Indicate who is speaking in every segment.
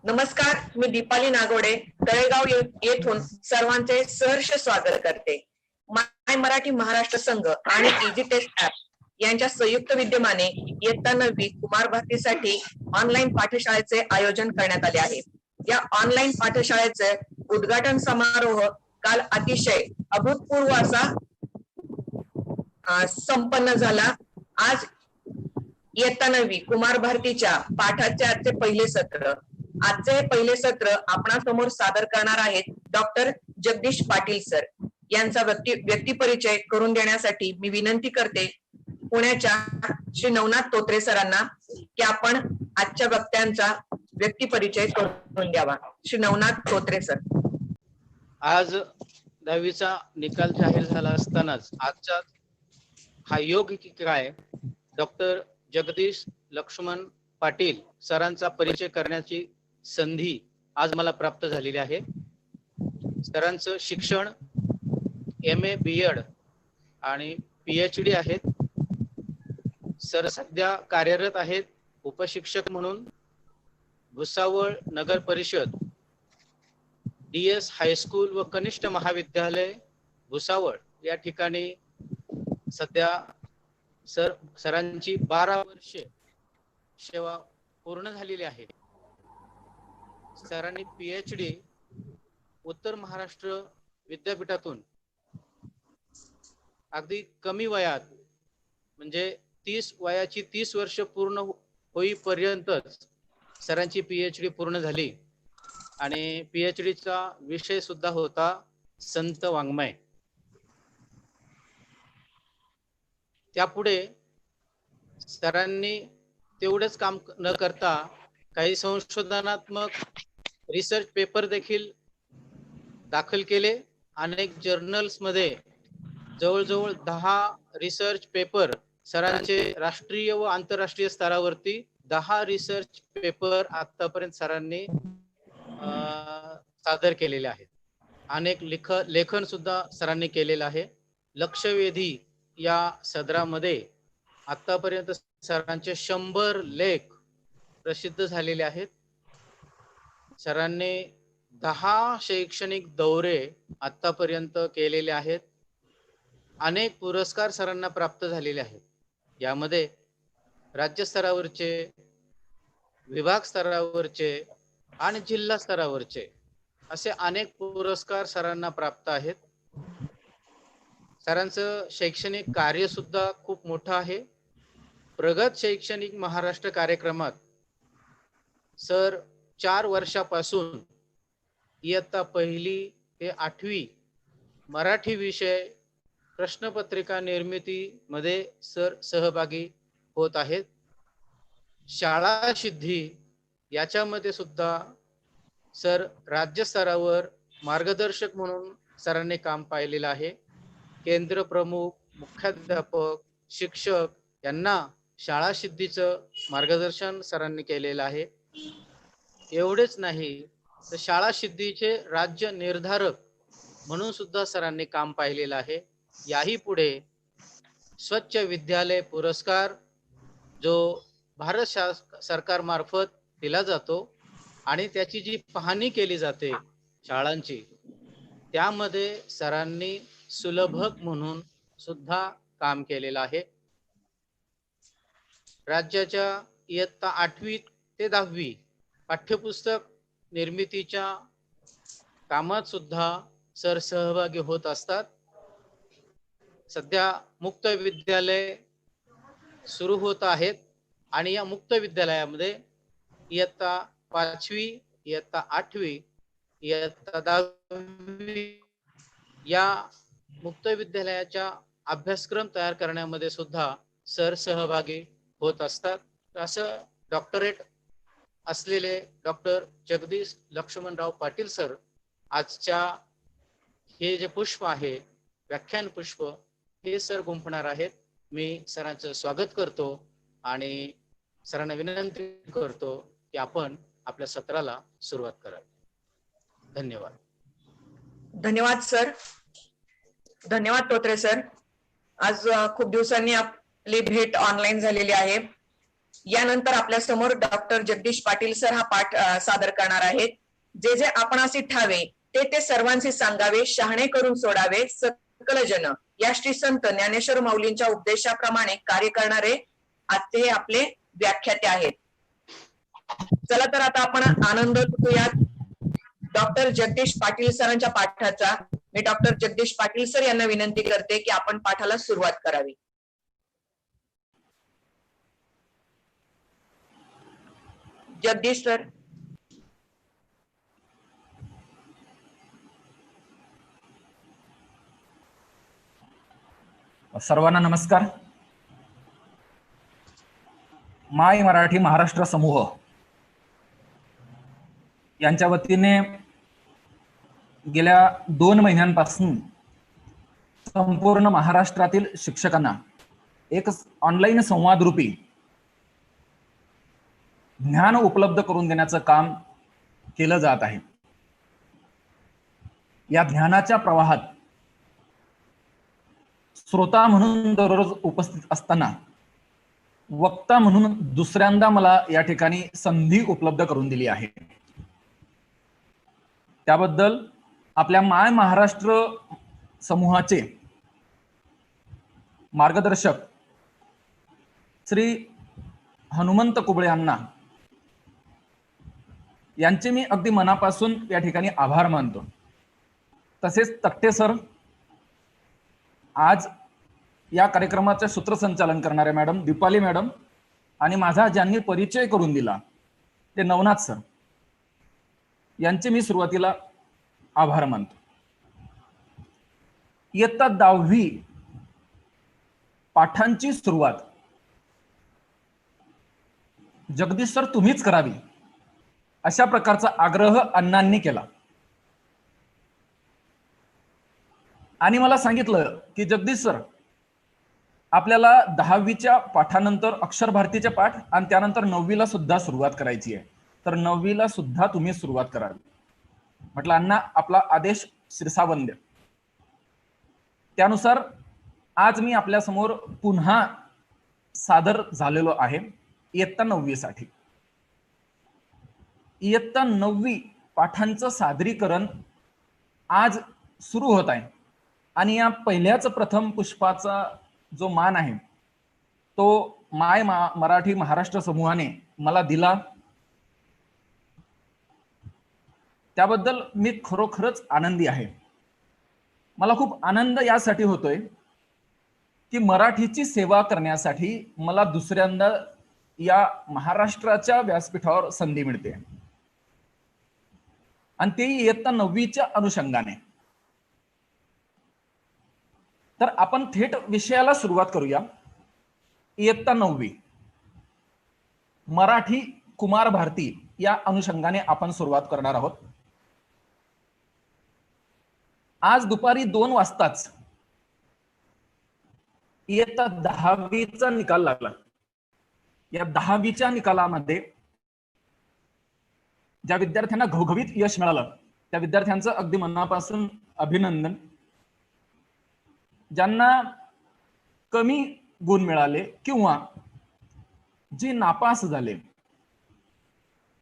Speaker 1: नमस्कार, मी दीपाली नागोडे तळेगाव येथून सर्वांचे सहर्ष स्वागत करते. माय मराठी महाराष्ट्र संघ आणि इझी टेस्ट ऍप यांच्या संयुक्त विद्यमाने इयत्ता 9वी कुमार भारतीसाठी ऑनलाईन पाठशाळेचे आयोजन करण्यात आले आहे. या ऑनलाईन पाठशाळेचे उद्घाटन समारोह काल अतिशय अभूतपूर्व असा संपन्न झाला. आज इयत्ता 9वी कुमार भारतीच्या पाठाचे आजचे पहिले सत्र आपणासमोर सादर करणार आहेत डॉक्टर जगदीश पाटील सर. यांचा व्यक्तिपरिचय करून देण्यासाठी मी विनंती करते पुण्याच्या श्री नवनाथ तोत्रे सरांना की आपण आजच्या वक्त्यांचा व्यक्तिपरिचय करून द्यावा. श्री नवनाथ तोत्रे सर.
Speaker 2: आज 10वीचा निकाल जाहीर झाला असतानाच आजचा हा योग की काय डॉक्टर जगदीश लक्ष्मण पाटील सरांचा परिचय करण्याची संधी आज मला प्राप्त झालेली आहे. सरांचं शिक्षण MA BEd आणि PhD आहेत. सर सध्या कार्यरत आहेत उपशिक्षक म्हणून भुसावळ नगर परिषद, DS हायस्कूल व कनिष्ठ महाविद्यालय भुसावळ या ठिकाणी सध्या सरांची 12 वर्षे सेवा पूर्ण झालेली आहे. सरांनी PhD उत्तर महाराष्ट्र विद्यापीठातून अगदी कमी वयात म्हणजे 30 वर्ष पूर्ण होईपर्यंतच सरांची PhD पूर्ण झाली आणि PhDचा विषय सुद्धा होता संत वाङ्मय. त्यापुढे सरांनी तेवढेच काम न करता काही संशोधनात्मक रिसर्च पेपर देखील दाखल केले. अनेक जर्नल्स मध्ये जवळजवळ 10 रिसर्च पेपर सरांचे राष्ट्रीय व आंतरराष्ट्रीय स्तरावरती 10 रिसर्च पेपर आतापर्यंत सरांनी सादर केलेले आहेत. अनेक लेखन सुद्धा सरांनी केलेलं आहे. लक्षवेधी या सदरामध्ये आतापर्यंत सरांचे 100 लेख प्रसिद्ध झालेले आहेत. सरांनी 10 शैक्षणिक दौरे आतापर्यंत केलेले आहेत. अनेक पुरस्कार सरांना प्राप्त झालेले आहेत. यामध्ये राज्य स्तरावरचे, विभाग स्तरावरचे आणि जिल्हा स्तरावरचे असे अनेक पुरस्कार सरांना प्राप्त आहेत. सरांचं शैक्षणिक कार्य सुद्धा खूप मोठं आहे. प्रगत शैक्षणिक महाराष्ट्र कार्यक्रमात सर 4 वर्षापासून इयत्ता 1ली ते 8वी मराठी विषय प्रश्नपत्रिका निर्मिती मध्ये सर सहभागी होत आहेत. शाळा सिद्धी याच्यामध्ये सुद्धा सर राज्य स्तरावर मार्गदर्शक म्हणून सरांनी काम पाहिलेलं आहे. केंद्र प्रमुख, मुख्याध्यापक, शिक्षक यांना शाळा सिद्धीचं मार्गदर्शन सरांनी केलेलं आहे. एवढेच नाही तर शाळा सिद्धीचे राज्य निर्धारक म्हणून सुद्धा सरांनी काम पाहिलेलं आहे. याही पुढे स्वच्छ विद्यालय पुरस्कार जो भारत सरकार मार्फत दिला जातो आणि त्याची जी पाहणी केली जाते शाळांची, त्यामध्ये सरांनी सुलभक म्हणून सुद्धा काम केलेलं आहे. राज्याच्या इयत्ता 8वी ते 10वी पाठ्यपुस्तक निर्मितीच्या कामात सुद्धा सर सहभागी होत असतात. सध्या मुक्त विद्यालय सुरू होत आहेत आणि या मुक्त विद्यालयामध्ये इयत्ता 5वी, इयत्ता 8वी, इयत्ता 10वी या मुक्त विद्यालयाच्या अभ्यासक्रम तयार करण्यामध्ये सुद्धा सर सहभागी होत असतात. असं डॉक्टरेट असलेले डॉक्टर जगदीश लक्ष्मणराव पाटील सर आजच्या हे जे पुष्प आहे, व्याख्यान पुष्प, हे सर गुंफणार आहेत. मी सरांचं स्वागत करतो आणि सरांना विनंती करतो की आपण आपल्या सत्राला सुरुवात करावी. धन्यवाद.
Speaker 1: धन्यवाद सर. धन्यवाद तोत्रे सर. आज खूप दिवसांनी आपली भेट ऑनलाईन झालेली आहे. यानंतर आपल्या समोर डॉक्टर जगदीश पाटील सर हा पाठ सादर करणार आहेत. जे जे आपणासी ठावे ते ते सर्वांशी सांगावे, शहाणे करून सोडावे सकल जन, या श्री संत ज्ञानेश्वर माऊलींच्या उपदेशाप्रमाणे कार्य करणारे आजचे हे आपले व्याख्याते आहेत. चला तर आता आपण आनंद लुटूयात डॉक्टर जगदीश पाटील सरांच्या पाठाचा. मी डॉक्टर जगदीश पाटील सर यांना विनंती करते की आपण पाठाला सुरुवात करावी. जगदीश सर.
Speaker 3: सर्वांना नमस्कार. माय मराठी महाराष्ट्र समूह यांच्या वतीने गेल्या 2 महिन्यांपासून संपूर्ण महाराष्ट्रातील शिक्षकांना एक ऑनलाईन संवाद रूपी ज्ञान उपलब्ध करून देण्याचं काम केलं जात आहे. या ज्ञानाच्या प्रवाहात श्रोता म्हणून दररोज उपस्थित असताना वक्ता म्हणून दुसऱ्यांदा मला या ठिकाणी संधी उपलब्ध करून दिली आहे. त्याबद्दल आपल्या माय महाराष्ट्र समूहाचे मार्गदर्शक श्री हनुमंत कुबळे यांना यांचे मी अगदी मनापासून या ठिकाणी आभार मानतो. तसेच तक्ते सर, आज या कार्यक्रमाचे सूत्रसंचालन करणारे मॅडम दीपाली मॅडम आणि माझा ज्यांनी परिचय करून दिला ते नवनाथ सर, यांचे मी सुरुवातीला आभार मानतो. इयत्ता 10वी पाठांची सुरुवात जगदीश सर तुम्हीच करावी अशा प्रकारचा आग्रह अण्णांनी केला आणि मला सांगितलं की जगदीश सर, आपल्याला 10वीच्या पाठानंतर अक्षर भारतीचे पाठ आणि त्यानंतर 9वीला सुद्धा सुरुवात करायची आहे, तर 9वीला सुद्धा तुम्ही सुरुवात करावी. म्हटलं अण्णा, आपला आदेश शिरसावंद्य. त्यानुसार आज मी आपल्या समोर पुन्हा सादर झालेलो आहे इयत्ता 9वी साठी. इयत्ता 9वी पाठांचं सादरीकरण आज सुरू होत आहे आणि या पहिल्याच प्रथम पुष्पाचा जो मान आहे तो माय मराठी महाराष्ट्र समूहाने मला दिला. त्याबद्दल मी खरोखरच आनंदी आहे. मला खूप आनंद यासाठी होतोय की मराठीची सेवा करण्यासाठी मला दुसऱ्यांदा या महाराष्ट्राच्या व्यासपीठावर संधी मिळते आणि ते इयत्ता 9वीच्या अनुषंगाने. तर आपण थेट विषयाला सुरुवात करूया. इयत्ता 9वी मराठी कुमार भारती या अनुषंगाने आपण सुरुवात करणार आहोत. आज दुपारी 2 वाजताच इयत्ता 10वीचा निकाल लागला. या 10वीच्या निकालामध्ये ज्या विद्यार्थ्यांना घवघवीत यश मिळालं त्या विद्यार्थ्यांचं अगदी मनापासून अभिनंदन. ज्यांना कमी गुण मिळाले किंवा जे नापास झाले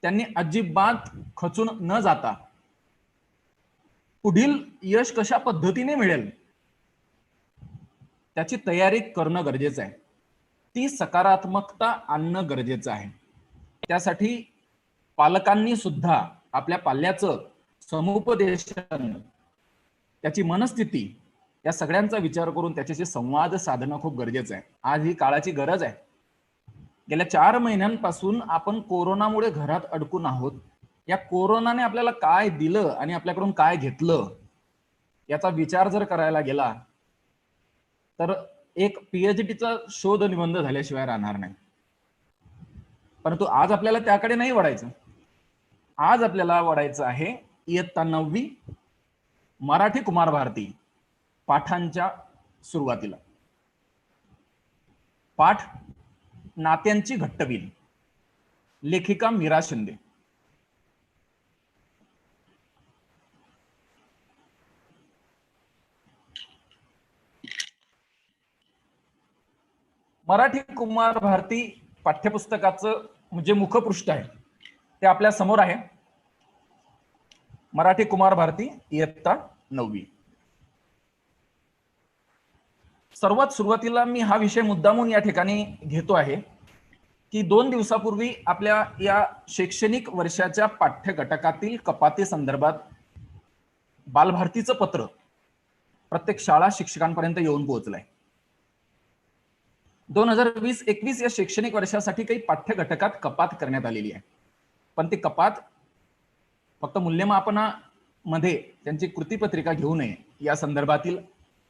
Speaker 3: त्यांनी अजिबात खचून न जाता पुढील यश कशा पद्धतीने मिळेल त्याची तयारी करणं गरजेचं आहे. ती सकारात्मकता आणणं गरजेचं आहे. त्यासाठी पालकांनी सुद्धा आपल्या पाल्याचं समुपदेशन, त्याची मनस्थिती या सगळ्यांचा विचार करून त्याच्याशी संवाद साधणं खूप गरजेचं आहे. आज ही काळाची गरज आहे. गेल्या 4 महिन्यांपासून आपण कोरोनामुळे घरात अडकून आहोत. या कोरोनाने आपल्याला काय दिलं आणि आपल्याकडून काय घेतलं याचा विचार जर करायला गेला तर एक PhDचा शोध निबंध झाल्याशिवाय राहणार नाही. परंतु आज आपल्याला त्याकडे नाही वळायचं. आज आपल्याला वळायचं आहे इयत्ता 9वी मराठी कुमार भारती पाठांच्या सुरुवातीला. पाठ नात्यांची घट्टवील, लेखिका मीरा शिंदे. मराठी कुमार भारती पाठ्यपुस्तकाचं जे मुखपृष्ठ आहे ते आपल्या समोर आहे. मराठी कुमार भारती इयत्ता 9वी. सर्वात सुरुवातीला मी हा विषय मुद्दामून या ठिकाणी घेतो आहे की 2 दिवसापूर्वी आपल्या या शैक्षणिक वर्षाच्या पाठ्य घटकातील कपाती संदर्भात बालभारतीचं पत्र प्रत्येक शाळा शिक्षकांपर्यंत येऊन पोहोचलंय. 2020-21 या शैक्षणिक वर्षासाठी काही पाठ्य घटकात कपात करण्यात आलेली आहे. पण ती कपात फक्त मूल्यमापनामध्ये त्यांची कृतीपत्रिका घेऊ नये या संदर्भातील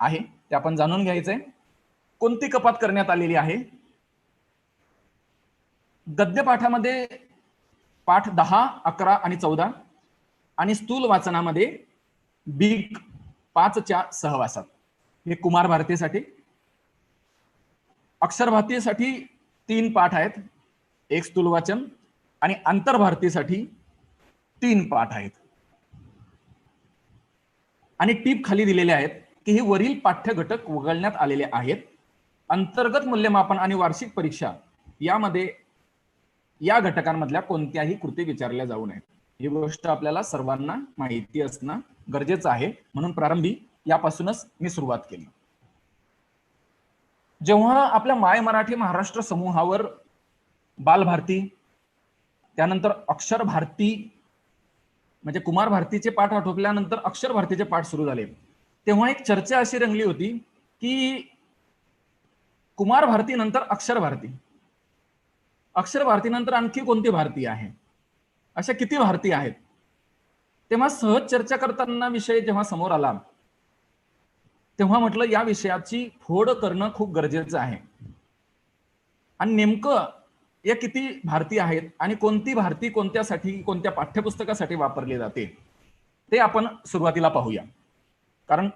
Speaker 3: आहे. ते आपण जाणून घ्यायचंय. कोणती कपात करण्यात आलेली आहे? गद्यपाठामध्ये पाठ 10, 11 आणि 14 आणि स्थूल वाचनामध्ये बीक 5च्या सहवासात हे कुमार भारतीसाठी. अक्षर भारतीसाठी 3 पाठ आहेत, 1 स्थूल वाचन, आणि आंतर भारतीसाठी 3 पाठ आहेत. आणि टीप खाली दिलेले आहेत की हे वरील पाठ्य घटक वगळण्यात आलेले आहेत. अंतर्गत मूल्यमापन आणि वार्षिक परीक्षा यामध्ये या घटकांमधल्या कोणत्याही कृती विचारल्या जाऊ नयेत. ही गोष्ट आपल्याला सर्वांना माहिती असणं गरजेचं आहे. म्हणून प्रारंभी यापासूनच मी सुरुवात केली. जेव्हा आपल्या माय मराठी महाराष्ट्र समूहावर बालभारती, त्यानंतर अक्षर भारती म्हणजे कुमार भारतीचे पाठ आटोपल्यानंतर अक्षर भारतीचे पाठ सुरू झाले, तेव्हा एक चर्चा अशी रंगली होती की कुमार भारती नंतर अक्षर भारती, अक्षर भारती नंतर आणखी कोणती भारती आहे, अशा किती भारती आहेत. तेव्हा सहज चर्चा करताना विषय जेव्हा समोर आला तेव्हा म्हटलं या विषयाची फोड करणं खूप गरजेचं आहे. आणि नेमकं या किती भारती आहेत आणि कोणती भारती कोणत्यासाठी, कोणत्या पाठ्यपुस्तकासाठी वापरली जाते ते आपण सुरुवातीला पाहूया. कारण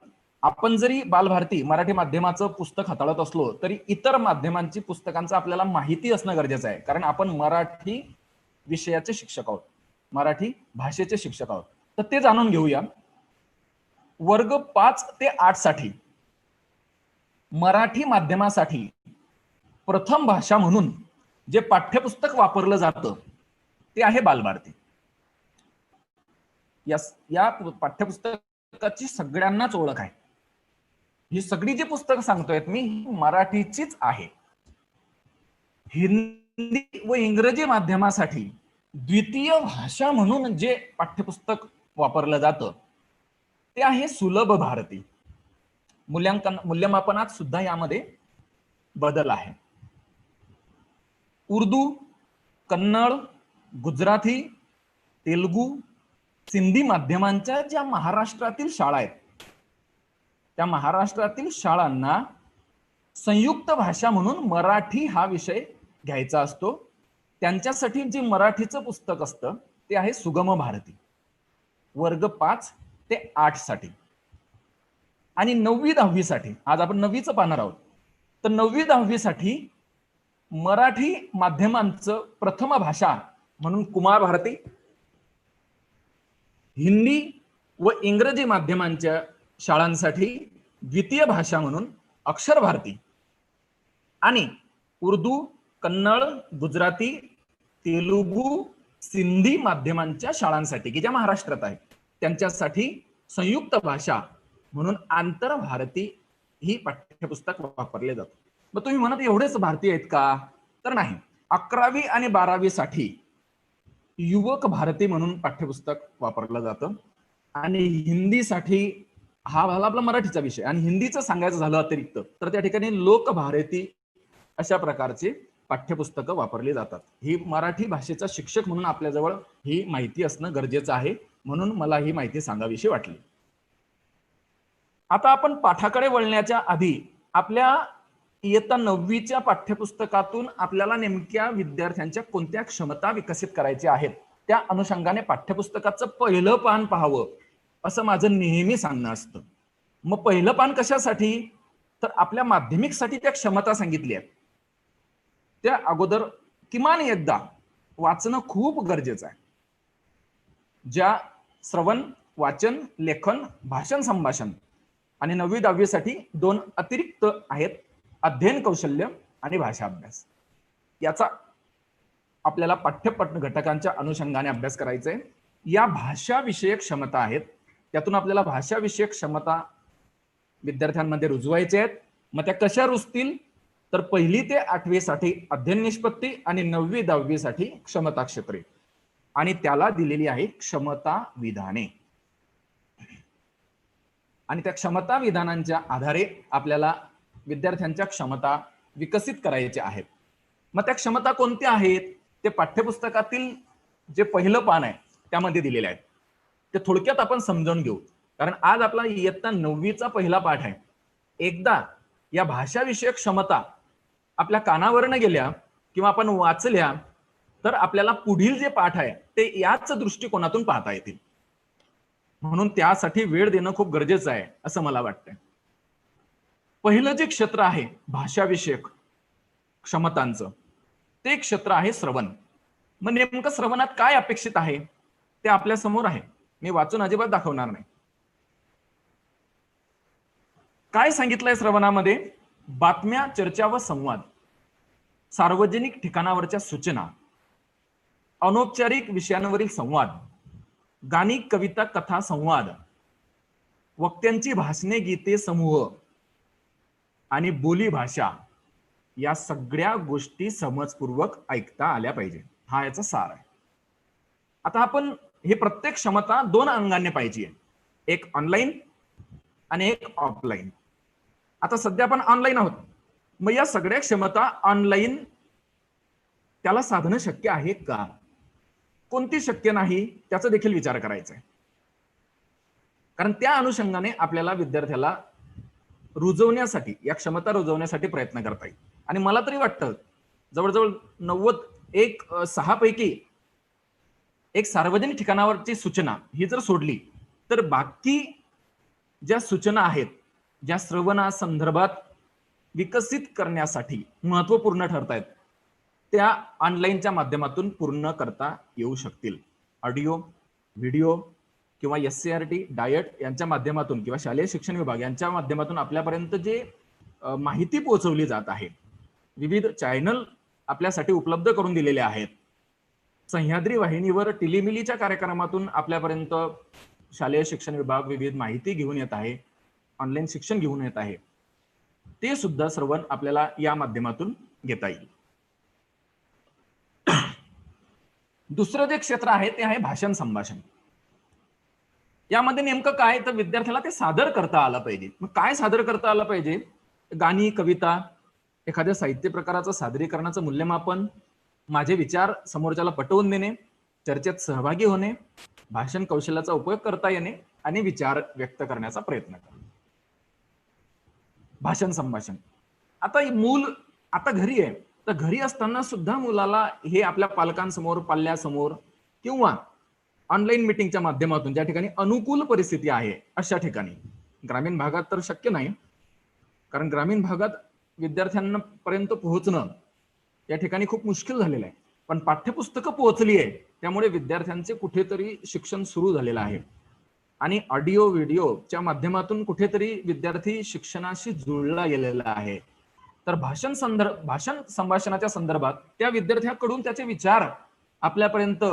Speaker 3: आपण जरी बालभारती मराठी माध्यमाचं पुस्तक हाताळत असलो तरी इतर माध्यमांची पुस्तकांचं आपल्याला माहिती असणं गरजेचं आहे. कारण आपण मराठी विषयाचे शिक्षक आहोत, मराठी भाषेचे शिक्षक आहोत. तर ते जाणून घेऊया. वर्ग 5 ते 8 साठी मराठी माध्यमासाठी प्रथम भाषा म्हणून जे पाठ्यपुस्तक वापरलं जातं ते आहे बालभारती. या पाठ्यपुस्तकाची सगळ्यांनाच ओळख आहे. ही सगळी जी पुस्तकं सांगतोय मी मराठीचीच आहे. हिंदी व इंग्रजी माध्यमासाठी द्वितीय भाषा म्हणून जे पाठ्यपुस्तक वापरलं जातं ते आहे सुलभ भारती. मूल्यमापनात सुद्धा यामध्ये बदल आहे. उर्दू, कन्नड, गुजराती, तेलुगू, सिंधी माध्यमांच्या ज्या महाराष्ट्रातील शाळा आहेत त्या महाराष्ट्रातील शाळांना संयुक्त भाषा म्हणून मराठी हा विषय घ्यायचा असतो. त्यांच्यासाठी जे मराठीचं पुस्तक असतं ते आहे सुगम भारती, वर्ग 5 ते 8 साठी. आणि 9वी 10वी साठी, आज आपण 9वीचं पाहणार आहोत, तर 9वी 10वी साठी मराठी माध्यमांचं प्रथम भाषा म्हणून कुमार भारती, हिंदी व इंग्रजी माध्यमांच्या शाळांसाठी द्वितीय भाषा म्हणून अक्षर भारती, आणि उर्दू, कन्नड, गुजराती, तेलुगू, सिंधी माध्यमांच्या शाळांसाठी की ज्या महाराष्ट्रात आहेत त्यांच्यासाठी संयुक्त भाषा म्हणून आंतर भारती ही पाठ्यपुस्तक वापरले जातं. मग तुम्ही म्हणत एवढेच भारतीय आहेत का? तर नाही. 11वी आणि 12वी साठी युवक भारती म्हणून पाठ्यपुस्तक वापरलं जातं. आणि हिंदीसाठी हा झाला आपला मराठीचा विषय, आणि हिंदीचं सांगायचं झालं अतिरिक्त तर त्या ठिकाणी लोक भारती अशा प्रकारचे पाठ्यपुस्तकं वापरली जातात. ही मराठी भाषेचा शिक्षक म्हणून आपल्याजवळ ही माहिती असणं गरजेचं आहे, म्हणून मला ही माहिती सांगावीशी वाटली. आता आपण पाठाकडे वळण्याच्या आधी आपल्या इयत्ता 9वीच्या पाठ्यपुस्तकातून आपल्याला नेमक्या विद्यार्थ्यांच्या कोणत्या क्षमता विकसित करायच्या आहेत त्या अनुषंगाने पाठ्यपुस्तकाचं पहिलं पान पाहावं असं माझं नेहमी सांगणं असतं. मग पहिलं पान कशासाठी? तर आपल्या माध्यमिकसाठी त्या क्षमता सांगितली आहेत त्या अगोदर किमान एकदा वाचणं खूप गरजेचं आहे. ज्या श्रवण, वाचन, लेखन, भाषण, संभाषण, आणि 9वी 10वी साठी 2 अतिरिक्त आहेत, अध्ययन कौशल्य आणि भाषा अभ्यास. याचा आपल्याला पाठ्यपट घटकांच्या अनुषंगाने अभ्यास करायचा आहे. या भाषा विषयक क्षमता आहेत, त्यातून आपल्याला भाषा विषयक क्षमता विद्यार्थ्यांमध्ये रुजवायच्या आहेत. मग त्या कशा रुजतील, तर 1ली ते 8वी साठी अध्ययन निष्पत्ती आणि 9वी 10वी साठी क्षमता क्षेत्रे, आणि त्याला दिलेली आहे क्षमता विधाने. आणि त्या क्षमता विधानांच्या आधारे आपल्याला विद्यार्थ्यांच्या क्षमता विकसित करायच्या आहेत. मग त्या क्षमता कोणत्या आहेत ते पाठ्यपुस्तकातील जे पहिलं पान आहे त्यामध्ये दिलेले आहेत. ते थोडक्यात आपण समजावून घेऊ, कारण आज आपला इयत्ता 9वीचा पहिला पाठ आहे. एकदा या भाषा विषयक क्षमता आपल्या कानावरनं गेल्या किंवा आपण वाचल्या तर आपल्याला पुढील जे पाठ आहे ते याच दृष्टिकोनातून पाहता येतील. म्हणून त्यासाठी वेळ देणं खूप गरजेचं आहे असं मला वाटतंय. पहिलं जे क्षेत्र आहे भाषा विषयक क्षमतांचं ते क्षेत्र आहे श्रवण. मग नेमकं श्रवणात काय अपेक्षित आहे ते आपल्या समोर आहे, मी वाचून अजिबात दाखवणार नाही. काय सांगितलंय श्रवणामध्ये? बातम्या, चर्चा व संवाद, सार्वजनिक ठिकाणावरच्या सूचना, अनौपचारिक विषयांवरील संवाद, गाणी, कविता, कथा, संवाद, वक्त्यांची भाषणे, गीते, समूह आणि बोली भाषा, या सगळ्या गोष्टी समजपूर्वक ऐकता आल्या पाहिजे. हा याचा सार आहे. आता आपण हे प्रत्येक क्षमता 2 अंगाने पाहिजे, एक ऑनलाईन आणि एक ऑफलाईन. आता सध्या आपण ऑनलाईन आहोत, मग या सगळ्या क्षमता ऑनलाईन त्याला साधणं शक्य आहे का, कोणती शक्य नाही त्याचा देखील विचार करायचा आहे. कारण त्या अनुषंगाने आपल्याला विद्यार्थ्याला रुजवण्यासाठी, या क्षमता रुजवण्यासाठी प्रयत्न करता येईल. आणि मला तरी वाटतं जवळजवळ 96 पैकी एक सार्वजनिक ठिकाणावरची सूचना ही जर सोडली तर बाकी ज्या सूचना आहेत ज्या श्रवणासंदर्भात विकसित करण्यासाठी महत्वपूर्ण ठरत आहेत त्या ऑनलाईनच्या माध्यमातून पूर्ण करता येऊ शकतील. ऑडिओ, व्हिडिओ किंवा SCRT, डायट यांच्या माध्यमातून किंवा शालेय शिक्षण विभाग यांच्या माध्यमातून आपल्यापर्यंत जे माहिती पोहोचवली जात आहे, विविध चॅनल आपल्यासाठी उपलब्ध करून दिलेले आहेत. सह्याद्री वाहिनीवर टिलीमिलीच्या कार्यक्रमातून आपल्यापर्यंत शालेय शिक्षण विभाग विविध माहिती घेऊन येत आहे, ऑनलाईन शिक्षण घेऊन येत आहे. ते सुद्धा श्रवण आपल्याला या माध्यमातून घेता येईल. दुसरं जे क्षेत्र आहे ते आहे भाषण संभाषण. यामध्ये नेमकं काय, तर विद्यार्थ्याला ते सादर करता आलं पाहिजे. मग काय सादर करता आलं पाहिजे? गाणी, कविता, एखाद्या साहित्य प्रकाराचं सादरीकरणाचं मूल्यमापन, माझे विचार समोरच्याला पटवून देणे, चर्चेत सहभागी होणे, भाषण कौशल्याचा उपयोग करता येणे आणि विचार व्यक्त करण्याचा प्रयत्न करणे. भाषण संभाषण. आता मूल आता घरी आहे, तर घरी असताना सुद्धा मुलाला हे आपल्या पालकांसमोर, पाल्यासमोर किंवा ऑनलाईन मीटिंगच्या माध्यमातून ज्या ठिकाणी अनुकूल परिस्थिती आहे अशा ठिकाणी, ग्रामीण भागात तर शक्य नाही, कारण ग्रामीण भागात विद्यार्थ्यांपर्यंत पोहोचणं या ठिकाणी खूप मुश्किल झालेलं आहे. पण पाठ्यपुस्तकं पोहोचली आहे त्यामुळे विद्यार्थ्यांचे कुठेतरी शिक्षण सुरू झालेलं आहे आणि ऑडिओ व्हिडिओच्या माध्यमातून कुठेतरी विद्यार्थी शिक्षणाशी जुळला गेलेला आहे. तर भाषण संभाषणाच्या संदर्भात त्या विद्यार्थ्याकडून त्याचे विचार आपल्यापर्यंत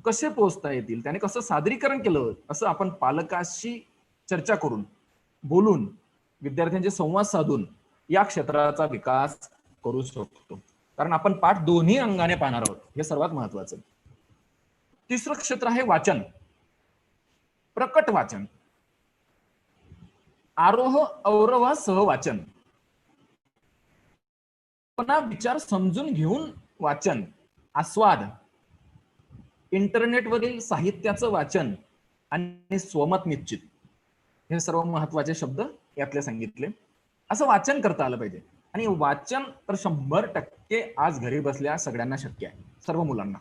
Speaker 3: कसे पोहोचता येतील, त्याने कसं सादरीकरण केलं, असं आपण पालकाशी चर्चा करून, बोलून, विद्यार्थ्यांचे संवाद साधून या क्षेत्राचा विकास करू शकतो. कारण आपण पाठ दोन्ही अंगाने पाहणार आहोत, हे सर्वात महत्वाचं. तिसरं क्षेत्र आहे वाचन, प्रकट वाचन, आरोह अवरोह सह वाचन, पुन्हा विचार समजून घेऊन वाचन, आस्वाद, इंटरनेटवरील साहित्याचं वाचन आणि स्वमत निश्चित, हे सर्व महत्वाचे शब्द यातले सांगितले. असं वाचन करता आलं पाहिजे. आणि वाचन तर 100% आज घरी बसल्या सगळ्यांना शक्य आहे, सर्व मुलांना.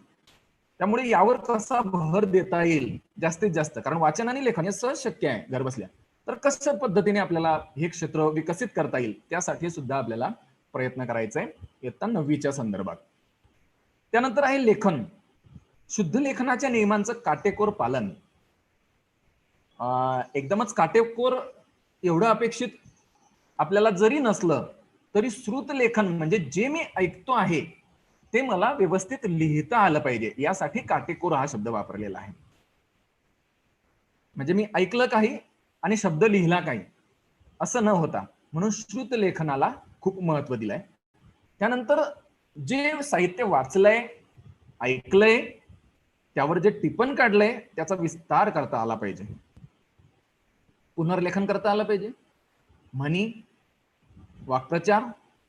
Speaker 3: त्यामुळे यावर कसा भर देता येईल जास्तीत जास्त, कारण वाचन आणि लेखन हे सहज शक्य आहे घर बसल्या, तर कशा पद्धतीने आपल्याला हे क्षेत्र विकसित करता येईल त्यासाठी सुद्धा आपल्याला प्रयत्न करायचा आहे इयत्ता 9वीच्या संदर्भात. त्यानंतर आहे लेखन, शुद्ध लेखनाच्या नियमांचं काटेकोर पालन. एकदमच काटेकोर एवढं अपेक्षित आपल्याला जरी नसलं तरी श्रुत लेखन म्हणजे जे मी ऐकतो आहे ते मला व्यवस्थित लिहिता आलं पाहिजे, यासाठी काटेकोर हा शब्द वापरलेला आहे. म्हणजे मी ऐकलं काही आणि शब्द लिहिला काही असं न होता, म्हणून श्रुत लेखनाला खूप महत्व दिलंय. त्यानंतर जे साहित्य वाचलंय, ऐकलंय, त्यावर जे टिपण काढलंय त्याचा विस्तार करता आला पाहिजे, पुनर्लेखन करता आलं पाहिजे. म्हणी, वाक्प्रचार,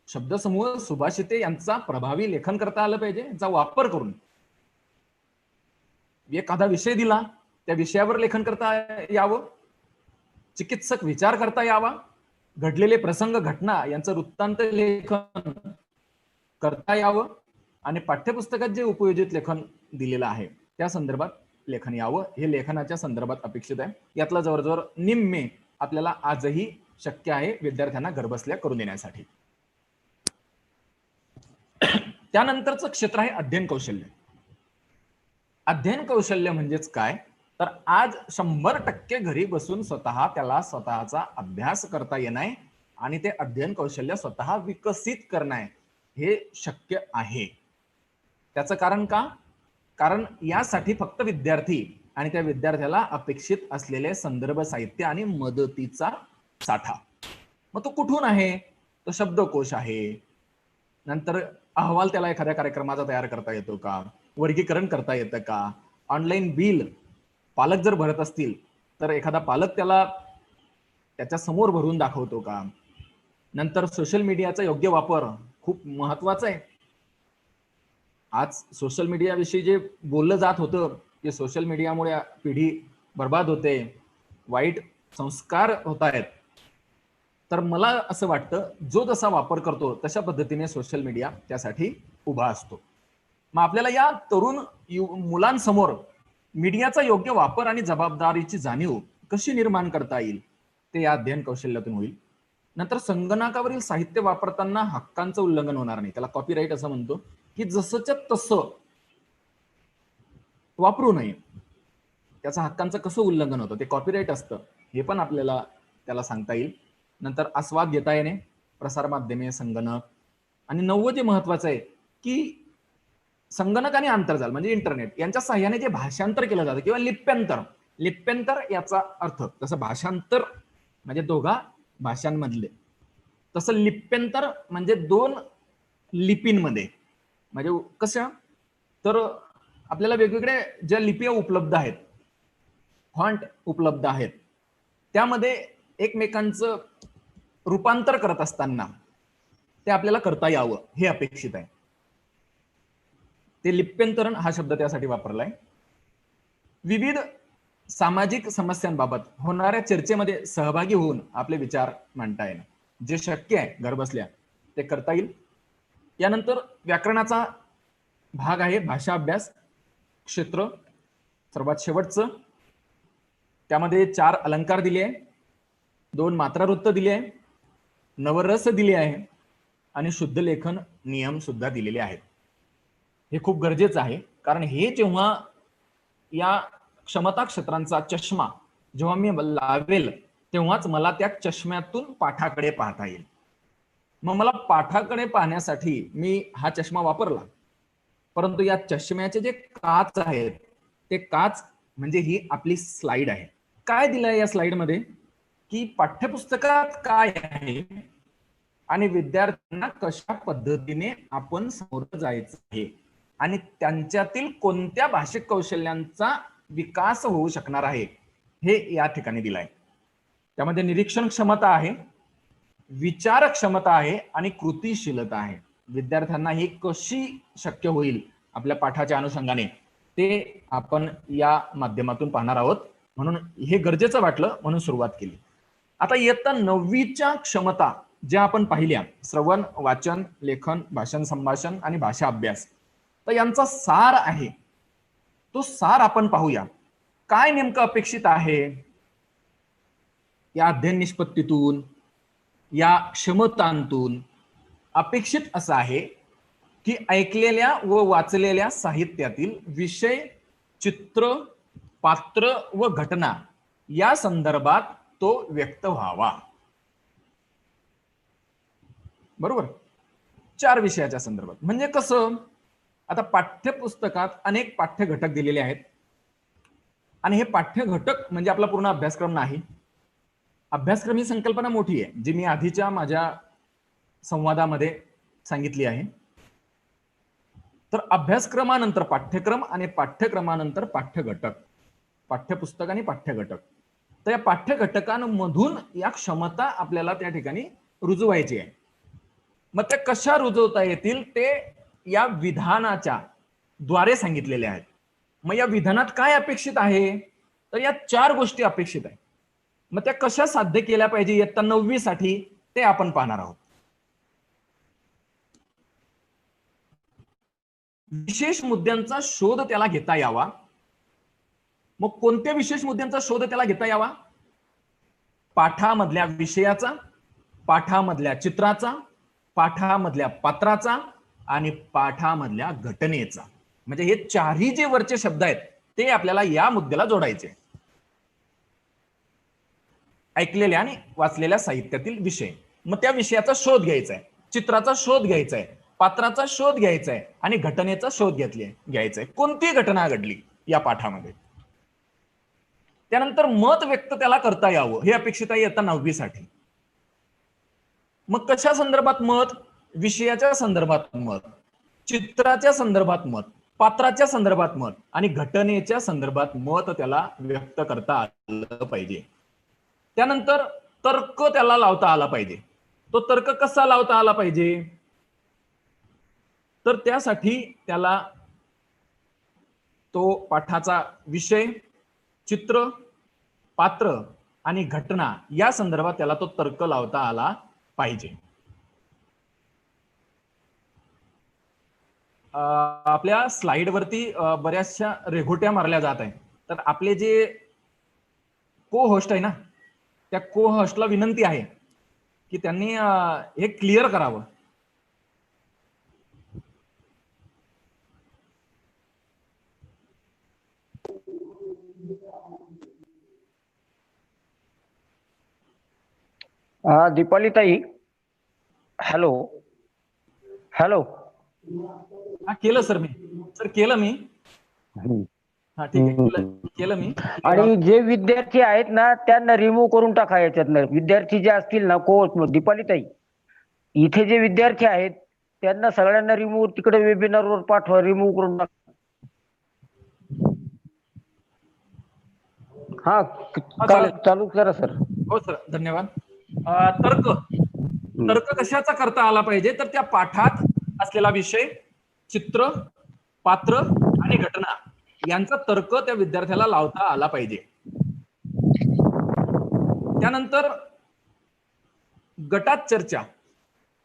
Speaker 3: शब्दसमूह, सुभाषिते यांचा प्रभावी लेखन करता आलं पाहिजे. याचा वापर करून एखादा विषय दिला, त्या विषयावर लेखन करता यावं, चिकित्सक विचार करता यावा, घडलेले प्रसंग घटना यांचं वृत्तांत लेखन करता यावं, आणि पाठ्यपुस्तकात जे उपयोजित लेखन दिलेलं आहे त्या संदर्भात लेखन यावं. हे लेखनाच्या संदर्भात अपेक्षित आहे. यातला जवळजवळ निम्मे आपल्याला आजही शक्य आहे विद्यार्थ्यांना घरबसल्या करून देण्यासाठी. त्यानंतरचं क्षेत्र आहे अध्ययन कौशल्य. अध्ययन कौशल्य म्हणजेच काय, तर आज 100% घरी बसून स्वतः त्याला स्वतःचा अभ्यास करता येणार आणि ते अध्ययन कौशल्य स्वतः विकसित करणं हे शक्य आहे. त्याचं कारण का? कारण यासाठी फक्त विद्यार्थी आणि त्या विद्यार्थ्याला अपेक्षित असलेले संदर्भ साहित्य आणि मदतीचा साठा. मग तो कुठून आहे? तो शब्दकोश आहे. नंतर अहवाल त्याला एखाद्या कार्यक्रमाचा तयार करता येतो का? वर्गीकरण करता येतं का? ऑनलाईन बिल पालक जर भरत असतील तर एखादा पालक त्याला त्याच्या समोर भरून दाखवतो का? नंतर सोशल मीडियाचा योग्य वापर खूप महत्वाचा आहे. आज सोशल मीडियाविषयी जे बोललं जात होतं की सोशल मीडियामुळे पिढी बर्बाद होते, वाईट संस्कार होत आहेत, तर मला असं वाटतं जो जसा वापर करतो तशा पद्धतीने सोशल मीडिया त्यासाठी उभा असतो. मग आपल्याला या तरुण मुलांसमोर मीडियाचा योग्य वापर आणि जबाबदारीची जाणीव कशी निर्माण करता येईल ते या अध्ययन कौशल्यातून होईल. नंतर संगणकावरील साहित्य वापरताना हक्कांचं उल्लंघन होणार नाही, त्याला कॉपीराईट असं म्हणतो, की जसंच्या तसं वापरू नये. त्याचा हक्कांचं कसं उल्लंघन होतं ते कॉपीराईट असतं हे पण आपल्याला त्याला सांगता येईल. नंतर आस्वाद घेता येणे, प्रसारमाध्यमे, संगणक, आणि 9 जे महत्वाचं आहे की संगणक आणि आंतरजाल म्हणजे इंटरनेट यांच्या सहाय्याने जे भाषांतर केलं जातं किंवा लिप्यंतर याचा अर्थ जसं भाषांतर म्हणजे दोघा भाषांमधले, तसं लिप्यंतर म्हणजे 2 लिपींमध्ये. म्हणजे कसं तर आपल्याला वेगवेगळे ज्या लिप्या उपलब्ध आहेत, फॉन्ट उपलब्ध आहेत, त्यामध्ये एकमेकांचं रूपांतर करत असताना ते आपल्याला करता यावं हे अपेक्षित आहे. ते लिप्यंतरण हा शब्द त्यासाठी वापरलाय. विविध सामाजिक समस्यांबाबत होणाऱ्या चर्चेमध्ये सहभागी होऊन आपले विचार मांडता येणं जे शक्य आहे घर बसल्या ते करता येईल. यानंतर व्याकरणाचा भाग आहे भाषा अभ्यास क्षेत्र, सर्वात शेवटचं. त्यामध्ये 4 अलंकार दिले आहे, 2 मात्रावृत्त दिले आहे, नवरस दिले आहे आणि शुद्ध लेखन नियम सुद्धा दिलेले आहेत. हे खूप गरजेचं आहे, कारण हे जेव्हा या क्षमता क्षेत्रांचा चष्मा जेव्हा मी लावेल तेव्हाच मला त्या चष्म्यातून पाठाकडे पाहता येईल. मग मला पाठाकडे पाहण्यासाठी मी हा चष्मा वापरला, परंतु या चष्म्याचे जे काच आहेत ते काच म्हणजे ही आपली स्लाइड आहे. काय दिलंय या स्लाइड मध्ये की पाठ्यपुस्तकात काय आहे आणि विद्यार्थ्यांना कशा पद्धतीने आपण समोर जायचं आहे आणि त्यांच्यातील कोणत्या भाषिक कौशल्यांचा विकास होऊ शकणार आहे हे या ठिकाणी दिलंय. त्यामध्ये निरीक्षण क्षमता आहे, विचार क्षमता आहे आणि कृतीशीलता आहे. विद्यार्थ्यांना ही कशी शक्य होईल आपल्या पाठाच्या अनुषंगाने ते आपण या माध्यमातून पाहणार आहोत, म्हणून हे गरजेचं वाटलं म्हणून सुरुवात केली. आता इयत्ता 9वीच्या क्षमता ज्या आपण पाहिल्या, श्रवण, वाचन, लेखन, भाषण, संभाषण आणि भाषा अभ्यास, तर यांचा सार आहे. तो सार आपण पाहूया. काय नेमकं अपेक्षित आहे या अध्ययन निष्पत्तीतून, या क्षमतांतून? अपेक्षित असं आहे की ऐकलेल्या व वाचलेल्या साहित्यातील विषय, चित्र, पात्र व घटना या संदर्भात तो व्यक्त व्हावा. बरोबर? 4 विषयाच्या संदर्भात. म्हणजे कसं आता पाठ्यपुस्तकात अनेक पाठ्य घटक दिलेले आहेत आणि हे पाठ्य घटक म्हणजे आपला पूर्ण अभ्यासक्रम नाही. अभ्यासक्रम ही संकल्पना मोठी आहे, जी मी आधीच्या माझ्या संवादामध्ये सांगितली आहे. तर अभ्यासक्रमानंतर पाठ्यक्रम आणि पाठ्यक्रमानंतर पाठ्य घटक, पाठ्यपुस्तक आणि पाठ्य घटक. तर या पाठ्य घटकांमधून या क्षमता आपल्याला त्या ठिकाणी रुजवायची आहे. मग त्या कशा रुजवता येतील ते या विधानाच्या द्वारे सांगितलेले आहेत. मग या विधानात काय अपेक्षित आहे, तर या 4 गोष्टी अपेक्षित आहे. मग त्या कशा साध्य केल्या पाहिजे इयत्ता 9वी साठी ते आपण पाहणार आहोत. विशेष मुद्द्यांचा शोध त्याला घेता यावा. मग कोणत्या विशेष मुद्द्यांचा शोध त्याला घेता यावा? पाठामधल्या विषयाचा, पाठामधल्या चित्राचा, पाठामधल्या पात्राचा आणि पाठामधल्या घटनेचा. म्हणजे हे 4ही जे वरचे शब्द आहेत ते आपल्याला या मुद्द्याला जोडायचे. ऐकलेल्या आणि वाचलेल्या साहित्यातील विषय, मग त्या विषयाचा शोध घ्यायचा आहे, चित्राचा शोध घ्यायचा आहे, पात्राचा शोध घ्यायचा आहे आणि घटनेचा शोध घ्यायचा आहे. कोणती घटना घडली या पाठामध्ये. त्यानंतर मत व्यक्त त्याला करता यावं हे अपेक्षित आहे इयत्ता 9वी साठी. मग कशा संदर्भात मत? विषयाच्या संदर्भात मत, चित्राच्या संदर्भात मत, पात्राच्या संदर्भात मत आणि घटनेच्या संदर्भात मत त्याला व्यक्त करता आलं पाहिजे. त्यानंतर तर्क त्याला लावता आला पाहिजे. तो तर्क कसा लावता आला पाहिजे, तर त्यासाठी त्याला तो पाठाचा विषय, चित्र, पात्र आणि घटना या संदर्भात त्याला तो तर्क लावता आला पाहिजे. आपल्या स्लाइडवरती बऱ्याचशा रेघोट्या मारल्या जात आहेत. तर आपले जे को होस्ट आहे ना, त्या को होस्टला विनंती आहे की त्यांनी हे क्लिअर करावं.
Speaker 4: दीपाली ताई, हॅलो हॅलो.
Speaker 3: हा केलं सर मी, सर केलं मी. हा ठीक आहे, केलं मी.
Speaker 4: आणि जे विद्यार्थी आहेत ना त्यांना रिमूव्ह करून टाका याच्यातनं. विद्यार्थी जे असतील ना कोर्स, दीपाली ताई इथे जे विद्यार्थी आहेत त्यांना सगळ्यांना रिमूव्ह तिकडे वेबिनारवर पाठवा, रिमूव्ह करून टाका. हा चालू करा सर.
Speaker 3: हो सर, धन्यवाद. तर्क कशाचा करता आला पाहिजे, तर त्या पाठात असलेला विषय, चित्र, पात्र आणि घटना यांचा तर्क त्या विद्यार्थ्याला लावता आला पाहिजे. त्यानंतर गटात चर्चा.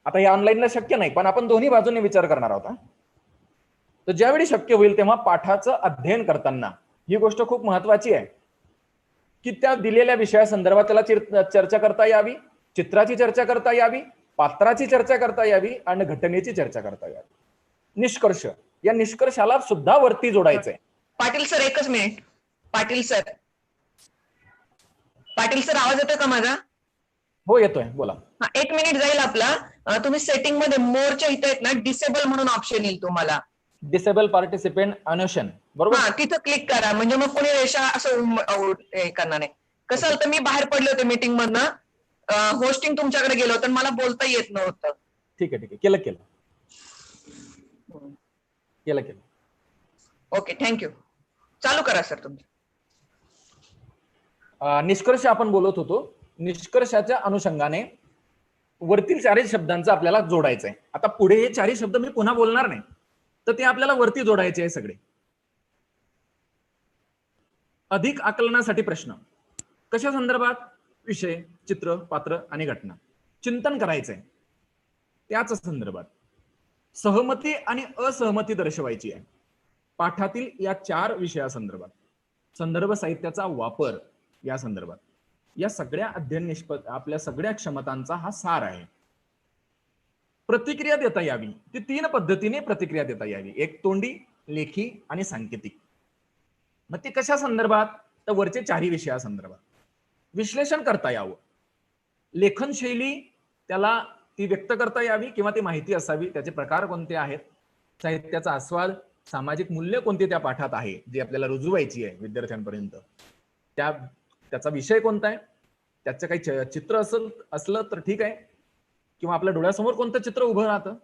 Speaker 3: आता हे ऑनलाईनला शक्य नाही, पण आपण दोन्ही बाजूने विचार करणार आहोत. तर ज्यावेळी शक्य होईल तेव्हा पाठाचं अध्ययन करताना ही गोष्ट खूप महत्वाची आहे की त्या दिलेल्या विषयासंदर्भात त्याला चर्चा करता यावी, चित्राची चर्चा करता यावी, पात्राची चर्चा करता यावी आणि घटनेची चर्चा करता यावी. निष्कर्ष, या निष्कर्षाला सुद्धा वरती जोडायचंय.
Speaker 1: पाटील सर एकच मिनिट. पाटील सर आवाज येतोय का माझा?
Speaker 3: हो येतोय, बोला.
Speaker 1: हा, 1 मिनिट जाईल आपला. तुम्ही सेटिंग मध्ये मोरच्या इथे आहेत ना, डिसेबल म्हणून ऑप्शन येईल तुम्हाला.
Speaker 3: डिसेबल पार्टिसिपेंट अनोशन, बरोबर.
Speaker 1: हा, तिथं क्लिक करा. म्हणजे मग कोणी रेषा असं करणार नाही. कसं होतं, मी बाहेर पडले होते मीटिंग मधनं, होस्टिंग तुमच्याकडे गेलं होतं, मला बोलता येत नव्हतं.
Speaker 3: ठीक आहे, केलं.
Speaker 1: Okay, thank you. चालू करा सर तुमचं.
Speaker 3: निष्कर्ष आपण बोलत होतो. निष्कर्षाच्या अनुषंगाने वरतील 4 शब्दांचा आपल्याला जोडायचंय. आता पुढे हे 4 शब्द मी पुन्हा बोलणार नाही, तर ते आपल्याला वरती जोडायचे आहे सगळे. अधिक आकलनासाठी प्रश्न कशा संदर्भात? विषय, चित्र, पात्र आणि घटना. चिंतन करायचंय त्याच संदर्भात. सहमती आणि असहमती दर्शवायची आहे पाठातील या 4 विषयासंदर्भात. संदर्भ साहित्याचा वापर या संदर्भात. या सगळ्या अध्ययन आपल्या सगळ्या क्षमतांचा हा सार आहे. प्रतिक्रिया देता यावी, ती 3 पद्धतीने प्रतिक्रिया देता यावी. एक तोंडी, लेखी आणि सांकेतिक. मग ती कशा संदर्भात? तर वरचे 4 विषयासंदर्भात. विश्लेषण करता यावं, लेखन शैली त्याला ती व्यक्त करता यावी किंवा ती माहिती असावी, त्याचे प्रकार कोणते आहेत, साहित्याचा आस्वाद, सामाजिक मूल्य कोणती त्या पाठात आहे जी आपल्याला रुजवायची आहे विद्यार्थ्यांपर्यंत, त्याचा विषय कोणता आहे, त्याचं काही चित्र असलं तर ठीक आहे, किंवा आपल्या डोळ्यासमोर कोणतं चित्र उभं राहतं.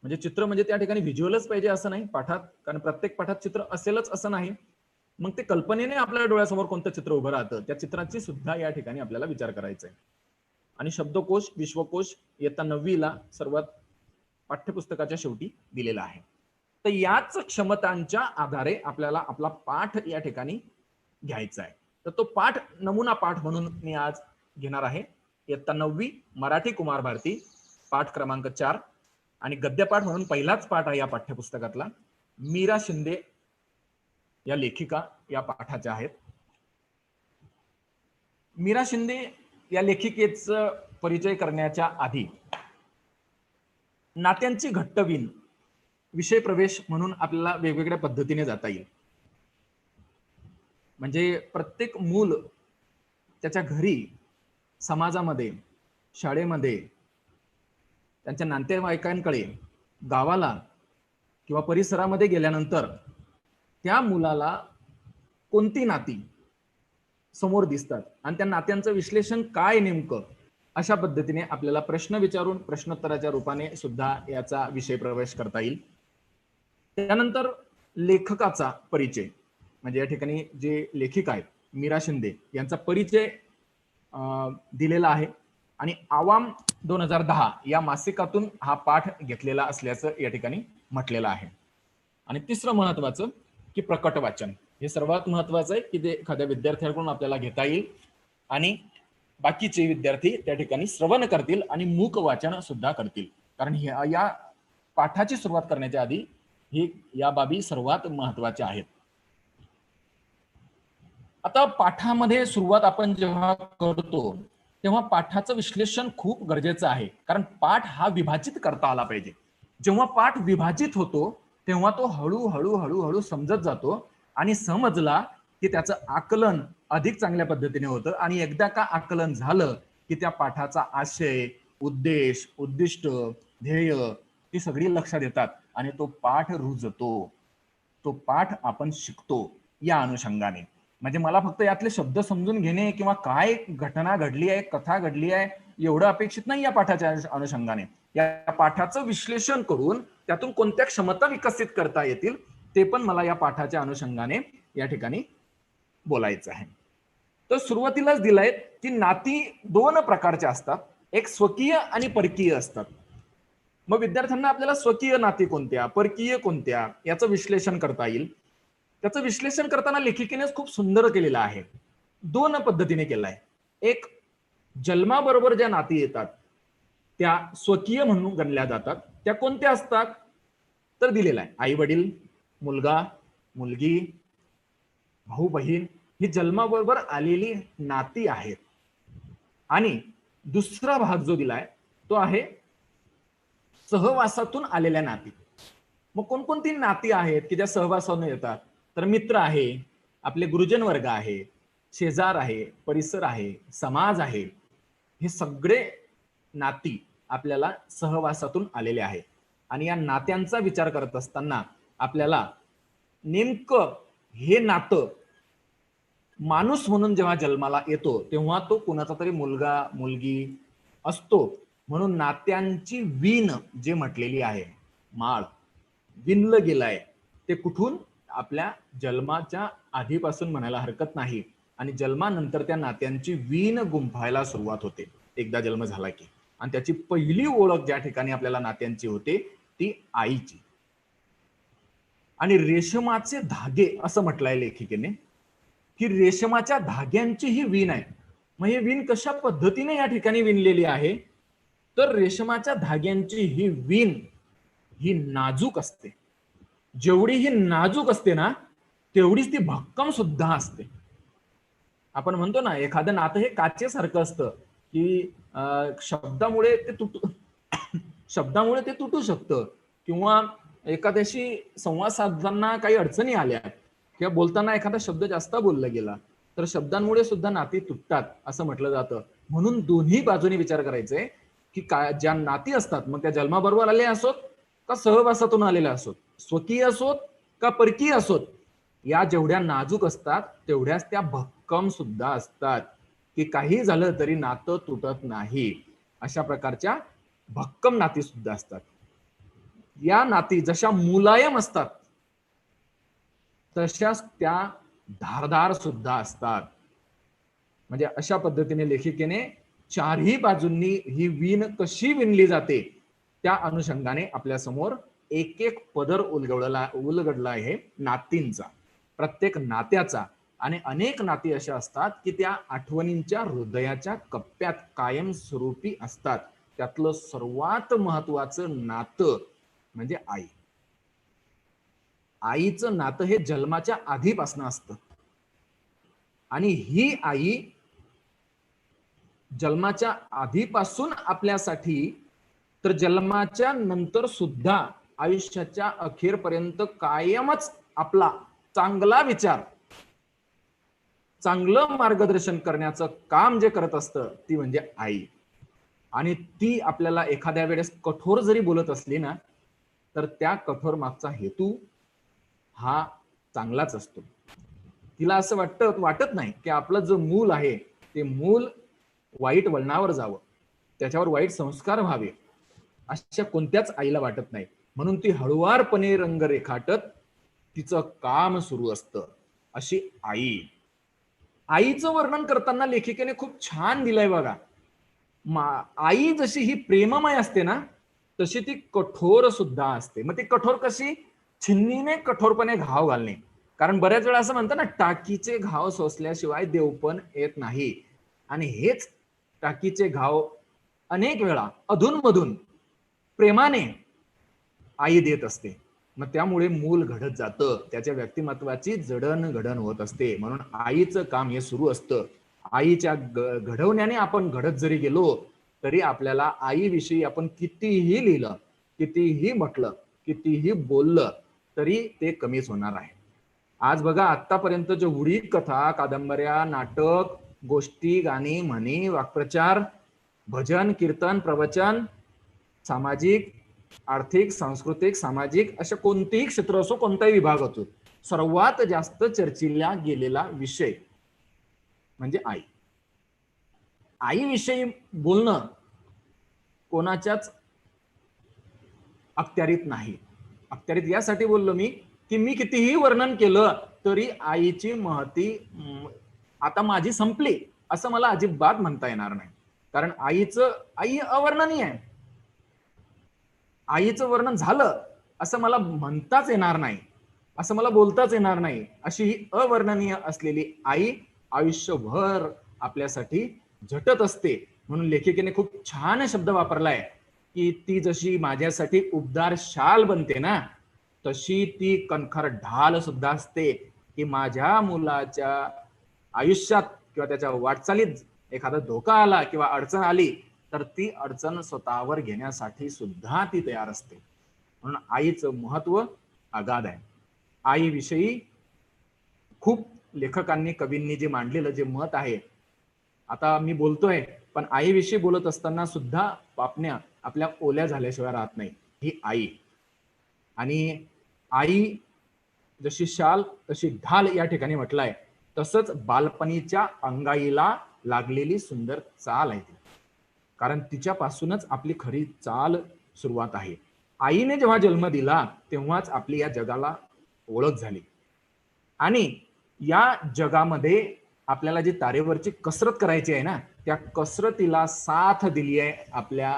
Speaker 3: म्हणजे चित्र म्हणजे त्या ठिकाणी व्हिज्युअलच पाहिजे असं नाही पाठात, कारण प्रत्येक पाठात चित्र असेलच असं नाही. मग ते कल्पनेने आपल्या डोळ्यासमोर कोणतं चित्र उभं राहतं त्या चित्राची सुद्धा या ठिकाणी आपल्याला विचार करायचा आहे. आणि शब्दकोश, विश्वकोश इयत्ता 9वीला सर्वात पाठ्यपुस्तकाच्या शेवटी दिलेला आहे. तर याच क्षमतांच्या आधारे आपल्याला आपला पाठ या ठिकाणी घ्यायचा आहे. तर तो पाठ नमुना पाठ म्हणून मी आज घेणार आहे. इयत्ता 9वी मराठी कुमार भारती पाठ क्रमांक 4 आणि गद्यपाठ म्हणून पहिलाच पाठ आहे या पाठ्यपुस्तकातला. मीरा शिंदे या लेखिका या पाठाच्या आहेत. मीरा शिंदे या लेखिकेचा परिचय करण्याच्या आधी नात्यांची घट्टवीण विषय प्रवेश म्हणून आपल्याला वेगवेगळ्या पद्धतीने जाता येईल. म्हणजे प्रत्येक मूल त्याच्या घरी, समाजामध्ये, शाळेमध्ये, त्यांच्या नातेवाईकांकडे, गावाला किंवा परिसरामध्ये गेल्यानंतर त्या मुलाला कोणती नाती समोर दिसतात आणि त्या नात्यांचं विश्लेषण काय नेमकं, अशा पद्धतीने आपल्याला प्रश्न विचारून प्रश्नोत्तराच्या रूपाने सुद्धा याचा विषय प्रवेश करता येईल. त्यानंतर लेखकाचा परिचय, म्हणजे या ठिकाणी जे लेखिका आहेत मीरा शिंदे यांचा परिचय दिलेला आहे आणि आवाम 2010 या मासिकातून हा पाठ घेतलेला असल्याचं या ठिकाणी म्हटलेलं आहे. आणि तिसरं महत्वाचं की प्रकट वाचन, हे सर्वात महत्वाचं आहे की ते एखाद्या विद्यार्थ्याकडून आपल्याला घेता येईल आणि बाकीचे विद्यार्थी त्या ठिकाणी श्रवण करतील आणि मूक वाचन सुद्धा करतील. कारण या पाठाची सुरुवात करण्याच्या आधी ही या बाबी सर्वात महत्वाच्या आहेत. आता पाठामध्ये सुरुवात आपण जेव्हा करतो तेव्हा पाठाचं विश्लेषण खूप गरजेचं आहे, कारण पाठ हा विभाजित करता आला पाहिजे. जेव्हा पाठ विभाजित होतो तेव्हा तो हळूहळू हळूहळू समजत जातो आणि समजला की त्याचं आकलन अधिक चांगल्या पद्धतीने होतं आणि एकदा का आकलन झालं की त्या पाठाचा आशय, उद्देश, उद्दिष्ट, ध्येय ती सगळी लक्षात येतात आणि तो पाठ रुजतो, तो पाठ आपण शिकतो या अनुषंगाने. म्हणजे मला फक्त यातले शब्द समजून घेणे किंवा काय घटना घडली आहे, कथा घडली आहे एवढं अपेक्षित नाही या पाठाच्या अनुषंगाने. या पाठाचं विश्लेषण करून त्यातून कोणत्या क्षमता विकसित करता येतील ते पण मला या पाठाच्या अनुषंगाने या ठिकाणी बोलायचं आहे. तर सुरुवातीलाच दिलंय की नाती 2 प्रकारच्या असतात, एक स्वकीय आणि परकीय असतात. मग विद्यार्थ्यांना आपल्याला स्वकीय नाती कोणत्या, परकीय कोणत्या याचं विश्लेषण करता येईल. त्याचं विश्लेषण करताना लेखिकेने खूप सुंदर केलेलं आहे. 2 पद्धतीने केलं आहे. एक, जन्माबरोबर ज्या नाती येतात त्या स्वकीय म्हणून गणल्या जातात. त्या कोणत्या असतात तर दिलेला आहे, आई वडील, मुलगा मुलगी, भाऊ बहीण, ही जन्माबरोबर आलेली नाती आहेत. आणि दुसरा भाग जो दिलाय तो आहे सहवासातून आलेल्या नाती. मग कोणकोणती नाती आहेत की ज्या सहवासातून येतात तर मित्र आहे, आपले गुरुजन वर्ग आहे, शेजार आहे, परिसर आहे, समाज आहे, हे सगळे नाती आपल्याला सहवासातून आलेले आहेत. आणि या नात्यांचा विचार करत असताना आपल्याला नेमकं हे नातं माणूस म्हणून जेव्हा जन्माला येतो तेव्हा तो कुणाचा तरी मुलगा मुलगी असतो, म्हणून नात्यांची वीण जे म्हटलेली आहे, माळ विणलं गेलाय, ते कुठून आपल्या जन्माच्या आधीपासून म्हणायला हरकत नाही. आणि जन्मानंतर त्या नात्यांची वीण गुंफायला सुरुवात होते एकदा जन्म झाला की. आणि त्याची पहिली ओळख ज्या ठिकाणी आपल्याला नात्यांची होते ती आईची. आणि रेशमाचे धागे असं म्हटलंय लेखिकेने की रेशमाच्या धाग्यांची ही वीण आहे. मग ही वीण कशा पद्धतीने या ठिकाणी विणलेली आहे तर रेशमाच्या धाग्यांची ही वीण ही नाजूक असते. जेवढी ही नाजूक असते ना तेवढीच ती भक्कम सुद्धा असते. आपण म्हणतो ना एखादं नातं हे काचेसारखं असतं की शब्दामुळे ते तुटू शकतं, किंवा एखाद्याशी संवाद साधताना काही अडचणी आल्या किंवा बोलताना एखादा शब्द जास्त बोलला गेला तर शब्दांमुळे सुद्धा नाती तुटतात असं म्हटलं जातं. म्हणून दोन्ही बाजूने विचार करायचे की ज्या नाती असतात मग त्या जन्माबरोबर आले असोत का सहवासातून आलेल्या असोत, स्वकीय असोत का परकीय असोत, या जेवढ्या नाजूक असतात तेवढ्याच त्या भक्कम सुद्धा असतात, की काही झालं तरी नातं तुटत नाही. अशा प्रकारच्या भक्कम नाती सुद्धा असतात. या नाती जशा मुलायम असतात तशाच त्या धारदार सुद्धा असतात. म्हणजे अशा पद्धतीने लेखिकेने चारही बाजूंनी ही वीण कशी विणली जाते त्या अनुषंगाने आपल्या समोर एक एक पदर उलगडला आहे नातींचा, प्रत्येक नात्याचा. आणि अनेक नाती अशा असतात की त्या आठवणींच्या हृदयाच्या कप्प्यात कायमस्वरूपी असतात. त्यातलं सर्वात महत्वाचं नातं म्हणजे आई. आईचं नातं हे जन्माच्या आधीपासून असतं आणि ही आई जन्माच्या आधीपासून आपल्यासाठी, तर जन्माच्या नंतर सुद्धा आयुष्याच्या अखेरपर्यंत कायमच आपला चांगला विचार, चांगलं मार्गदर्शन करण्याचं काम जे करत असतं ती म्हणजे आई. आणि ती आपल्याला एखाद्या वेळेस कठोर जरी बोलत असली ना, तर त्या कठोर मागचा हेतू हा चांगलाच असतो. तिला असं वाटत नाही की आपलं जो मूल आहे ते मूल वाईट वळणावर जावं, त्याच्यावर वाईट संस्कार व्हावे, अशा कोणत्याच आईला वाटत नाही. म्हणून ती हळुवारपणे रंग रेखाटत तिचं काम सुरू असतं. अशी आई. आईचं वर्णन करताना लेखिकेने खूप छान दिलंय बघा. आई जशी ही प्रेममय असते ना, तशी ती कठोर सुद्धा असते. मग ती कठोर कशी? छिन्नीने कठोरपणे घाव घालणे. कारण बऱ्याच वेळा असं म्हणतात ना, टाकीचे घाव सोसल्याशिवाय देवपण येत नाही. आणि हेच टाकीचे घाव अनेक वेळा अधूनमधून प्रेमाने आई देत असते. मग त्यामुळे मूल घडत जातं, त्याच्या व्यक्तिमत्वाची जडणघडण होत असते. म्हणून आईचं काम हे सुरू असतं. आईच्या घडवण्याने आपण घडत जरी गेलो तरी आपल्याला आईविषयी आपण कितीही लिहिलं, कितीही म्हटलं, कितीही बोललं तरी ते कमीच होणार आहे. आज बघा, आतापर्यंत जेवढी कथा, कादंबऱ्या, नाटक, गोष्टी, गाणी, म्हणी, वाक्प्रचार, भजन, कीर्तन, प्रवचन, सामाजिक, आर्थिक, सांस्कृतिक, सामाजिक अशा कोणतेही क्षेत्र असो, कोणताही विभाग असो, सर्वात जास्त चर्चिला गेलेला विषय म्हणजे आई. आईविषयी बोलणं कोणाच्याच अखत्यारीत नाही. अखत्यारीत यासाठी बोललो मी की मी कितीही वर्णन केलं तरी आईची महती आता माझी संपली असं मला अजिबात म्हणता येणार नाही. कारण आई अवर्णनीय आहे. आईचं वर्णन झालं असं मला म्हणताच येणार नाही, असं मला बोलताच येणार नाही. अशी ही अवर्णनीय असलेली आई आयुष्यभर आपल्यासाठी झटत असते. म्हणून लेखिकेने खूप छान शब्द वापरलाय की ती जशी माझ्यासाठी उबदार शाल बनते ना, तशी ती कणखर ढाल सुद्धा असते की माझ्या मुलाच्या आयुष्यात किंवा त्याच्या वाटचालीत एखादा धोका आला किंवा अडचण आली तर ती अडचण स्वतःवर घेण्यासाठी सुद्धा ती तयार असते. म्हणून आईचं महत्व अगाध आहे. आईविषयी खूप लेखकांनी, कवींनी जे मांडलेलं जे मत आहे, आता मी बोलतोय पण आईविषयी बोलत असताना सुद्धा पापण्या आपल्या ओल्या झाल्याशिवाय राहत नाही. ही आई. आणि आई जशी शाल तशी ढाल या ठिकाणी म्हटलाय, तसंच बालपणीच्या अंगाईला लागलेली सुंदर चाल आहे ती. कारण तिच्यापासूनच आपली खरी चाल सुरुवात आहे. आईने जेव्हा जन्म दिला तेव्हाच आपली या जगाला ओळख झाली. आणि या जगामध्ये आपल्याला जी तारेवरची कसरत करायची आहे ना, त्या कसरतीला साथ दिली आहे आपल्या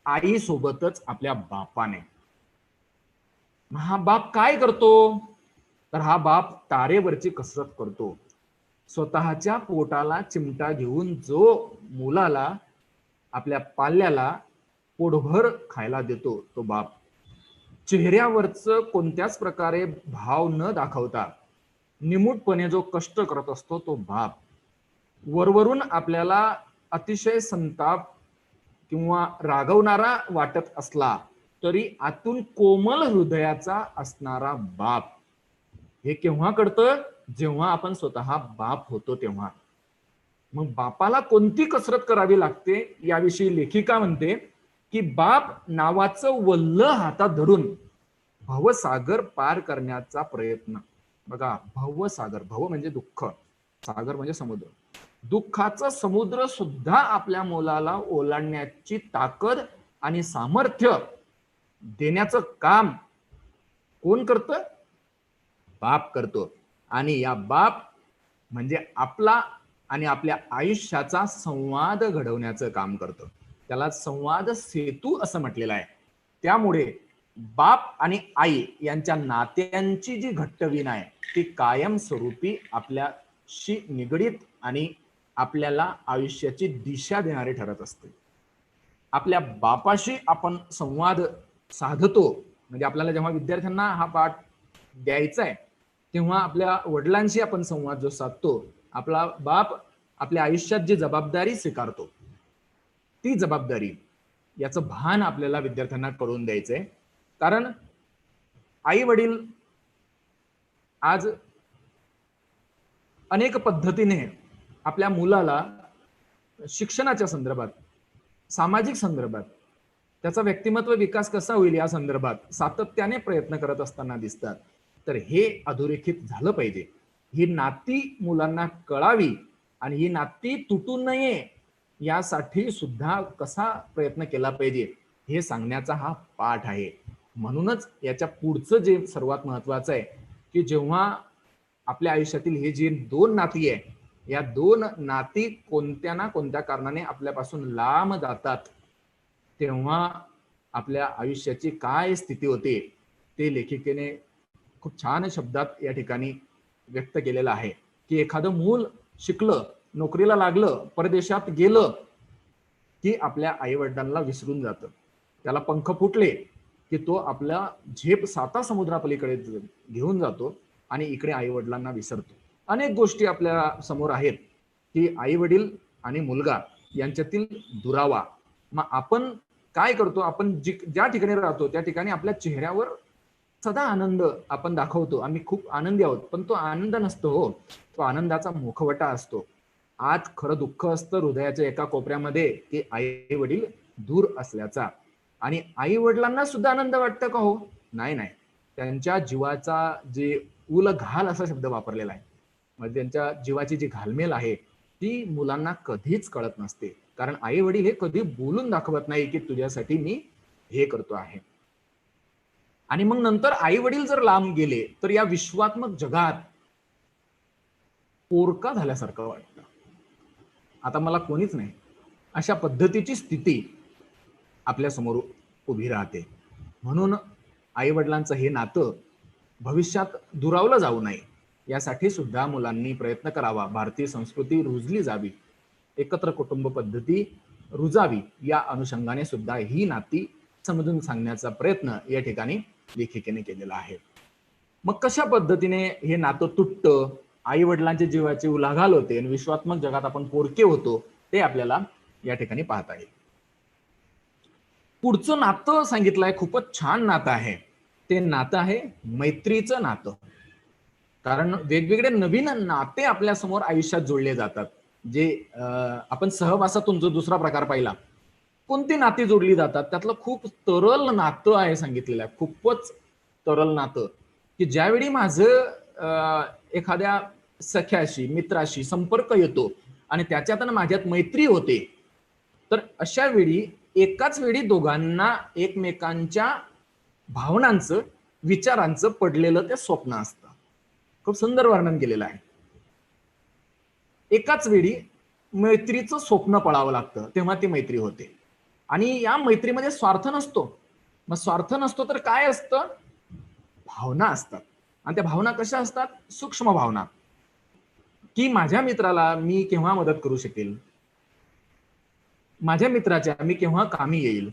Speaker 3: आई सोबतच आपल्या बापाने. हा बाप काय करतो? तर हा बाप तारेवरची कसरत करतो. स्वतःच्या पोटाला चिमटा घेऊन जो मुलाला, आपल्या पाल्याला पोटभर खायला देतो तो बाप. चेहऱ्यावरच कोणत्याच प्रकारे भाव न दाखवता निमूटपणे जो कष्ट करत असतो तो बाप. वरवरून आपल्याला अतिशय संताप किंवा रागवणारा वाटत असला तरी आतून कोमल हृदयाचा असणारा बाप. हे केव्हा कळतं? जेव्हा आपण स्वतः बाप होतो तेव्हा. मग बापाला कोणती कसरत करावी लागते याविषयी लेखिका म्हणते की बाप नावाचं वल्ल हातात धरून भवसागर पार करण्याचा प्रयत्न. बघा, भवसागर, भव म्हणजे दुःख, सागर म्हणजे समुद्र. दुःखाचा समुद्र सुद्धा आपल्या मुलाला ओलांडण्याची ताकद आणि सामर्थ्य देण्याचं काम कोण करतं? बाप करतो. आणि या बाप म्हणजे आपला आणि आपल्या आयुष्याचा संवाद घडवण्याचं काम करतो. त्याला संवाद सेतू असं म्हटलेलं आहे. त्यामुळे बाप आणि आई यांच्या नात्यांची जी घट्टवीण आहे ती कायमस्वरूपी आपल्याशी निगडीत आणि आपल्याला आयुष्याची दिशा देणारी ठरत असते. आपल्या बापाशी आपण संवाद साधतो, म्हणजे आपल्याला जेव्हा विद्यार्थ्यांना हा पाठ द्यायचा आहे तेव्हा आपल्या वडिलांशी आपण संवाद जो साधतो, आपला बाप आपल्या आयुष्यात जी जबाबदारी स्वीकारतो ती जबाबदारी याचं भान आपल्याला विद्यार्थ्यांना करून द्यायचंय. कारण आई वडील आज अनेक पद्धतीने आपल्या मुलाला शिक्षणाच्या संदर्भात, सामाजिक संदर्भात, त्याचा व्यक्तिमत्व विकास कसा होईल या संदर्भात सातत्याने प्रयत्न करत असताना दिसतात. तर हे अधोरेखित झालं पाहिजे. ही नाती मुलांना कळावी आणि ही नाती तुटू नये यासाठी सुद्धा कसा प्रयत्न केला पाहिजे हे सांगण्याचा हा पाठ आहे. म्हणूनच याच्या पुढचं जे सर्वात महत्वाचं आहे की जेव्हा आपल्या आयुष्यातील हे जे दोन नाती आहे, या दोन नाती कोणत्या ना कोणत्या कारणाने आपल्यापासून लांब जातात, तेव्हा आपल्या आयुष्याची काय स्थिती होते ते लेखिकेने खूप छान शब्दात या ठिकाणी व्यक्त केलेलं आहे. की एखादं मूल शिकलं, नोकरीला लागलं, परदेशात गेलं की आपल्या आई वडिलांना विसरून जातं. त्याला पंख फुटले की तो आपला झेप साता समुद्रापलीकडे घेऊन जातो आणि इकडे आई वडिलांना विसरतो. अनेक गोष्टी आपल्या समोर आहेत की आई वडील आणि मुलगा यांच्यातील दुरावा. मग आपण काय करतो? आपण ज्या ठिकाणी राहतो त्या ठिकाणी आपल्या चेहऱ्यावर सदा आनंद आपण दाखवतो, आम्ही खूप आनंदी आहोत, पण तो आनंद नसतो हो, तो आनंदाचा मुखवटा असतो. आज खरं दुःख असतं हृदयाच्या एका कोपऱ्यामध्ये की आई वडील दूर असल्याचा. आणि आई वडिलांना सुद्धा आनंद वाटतं का हो? नाही नाही, त्यांच्या जीवाचा जे उलघाल असा शब्द वापरलेला आहे, म्हणजे त्यांच्या जीवाची जी घालमेल आहे ती मुलांना कधीच कळत नसते. कारण आई वडील हे कधी बोलून दाखवत नाही की तुझ्यासाठी मी हे करतो आहे. आणि मग नंतर आई वडील जर लांब गेले तर या विश्वात्मक जगात पोरका झाल्यासारखं वाटतं. आता मला कोणीच नाही, अशा पद्धतीची स्थिती आपल्या समोर उभी राहते. म्हणून आई वडिलांचं हे नातं भविष्यात दुरावलं जाऊ नये यासाठी सुद्धा मुलांनी प्रयत्न करावा. भारतीय संस्कृती रुजली जावी, एकत्र कुटुंब पद्धती रुजावी, या अनुषंगाने सुद्धा ही नाती समजून सांगण्याचा प्रयत्न या ठिकाणी लेखिकेने केलेला आहे. मग कशा पद्धतीने हे नातं तुटतं, आई वडिलांच्या जीवाची उलाढाल होते आणि विश्वात्मक जगात आपण पोरके होतो, ते आपल्याला या ठिकाणी पाहता येईल. पुढचं नातं सांगितलंय, खूपच छान नातं आहे. ते नातं आहे मैत्रीचं नातं. कारण वेगवेगळे नवीन नाते आपल्या समोर आयुष्यात जोडले जातात. जे आपण सहवासातून जो दुसरा प्रकार पाहिला, कोणती नाती जोडली जातात, त्यातलं खूप तरल नातं आहे सांगितलेलं आहे. खूपच तरल नातं की ज्यावेळी माझं एखाद्या सख्याशी, मित्राशी संपर्क येतो आणि त्याच्यातून माझ्यात मैत्री होते, तर अशा वेळी एकाच वेळी दोघांना एकमेकांच्या भावनांचं, विचारांचं पडलेलं ते स्वप्न असतं. खूप सुंदर वर्णन केलेलं आहे. एकाच वेळी मैत्रीचं स्वप्न पळावं लागतं, तेव्हा ती मैत्री होते. आणि या मैत्रीमध्ये स्वार्थ नसतो. मग स्वार्थ नसतो तर काय असतं? भावना असतात. आणि त्या भावना कशा असतात? सूक्ष्म भावना. की माझ्या मित्राला मी केव्हा मदत करू शकेल, माझ्या मित्राच्या मी केव्हा कामी येईल,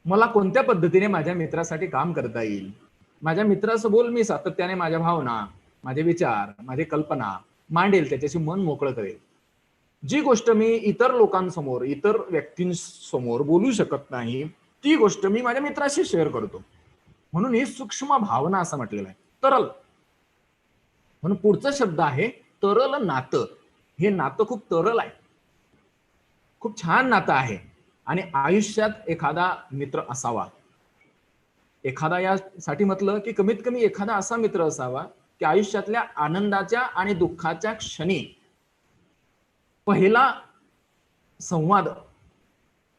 Speaker 3: मला कोणत्या पद्धतीने माझ्या मित्रासाठी काम करता येईल, माझ्या मित्रासोबत मी सातत्याने माझ्या भावना, माझे विचार, माझी कल्पना मांडेल, त्याच्याशी मन मोकळं करेल. जी गोष्ट मी इतर लोकांसमोर, इतर व्यक्तींसमोर बोलू शकत नाही, ती गोष्ट मी माझ्या मित्राशी शेअर करतो. म्हणून ही सूक्ष्म भावना असं म्हटलेलं आहे, तरल. म्हणून पुढचा शब्द आहे तरल नातं. हे नातं खूप तरल आहे, खूप छान नातं आहे. आणि आयुष्यात एखादा मित्र असावा. एखादा यासाठी म्हटलं की कमीत कमी एखादा असा मित्र असावा की आयुष्यातल्या आनंदाच्या आणि दुःखाच्या क्षणी पहिला संवाद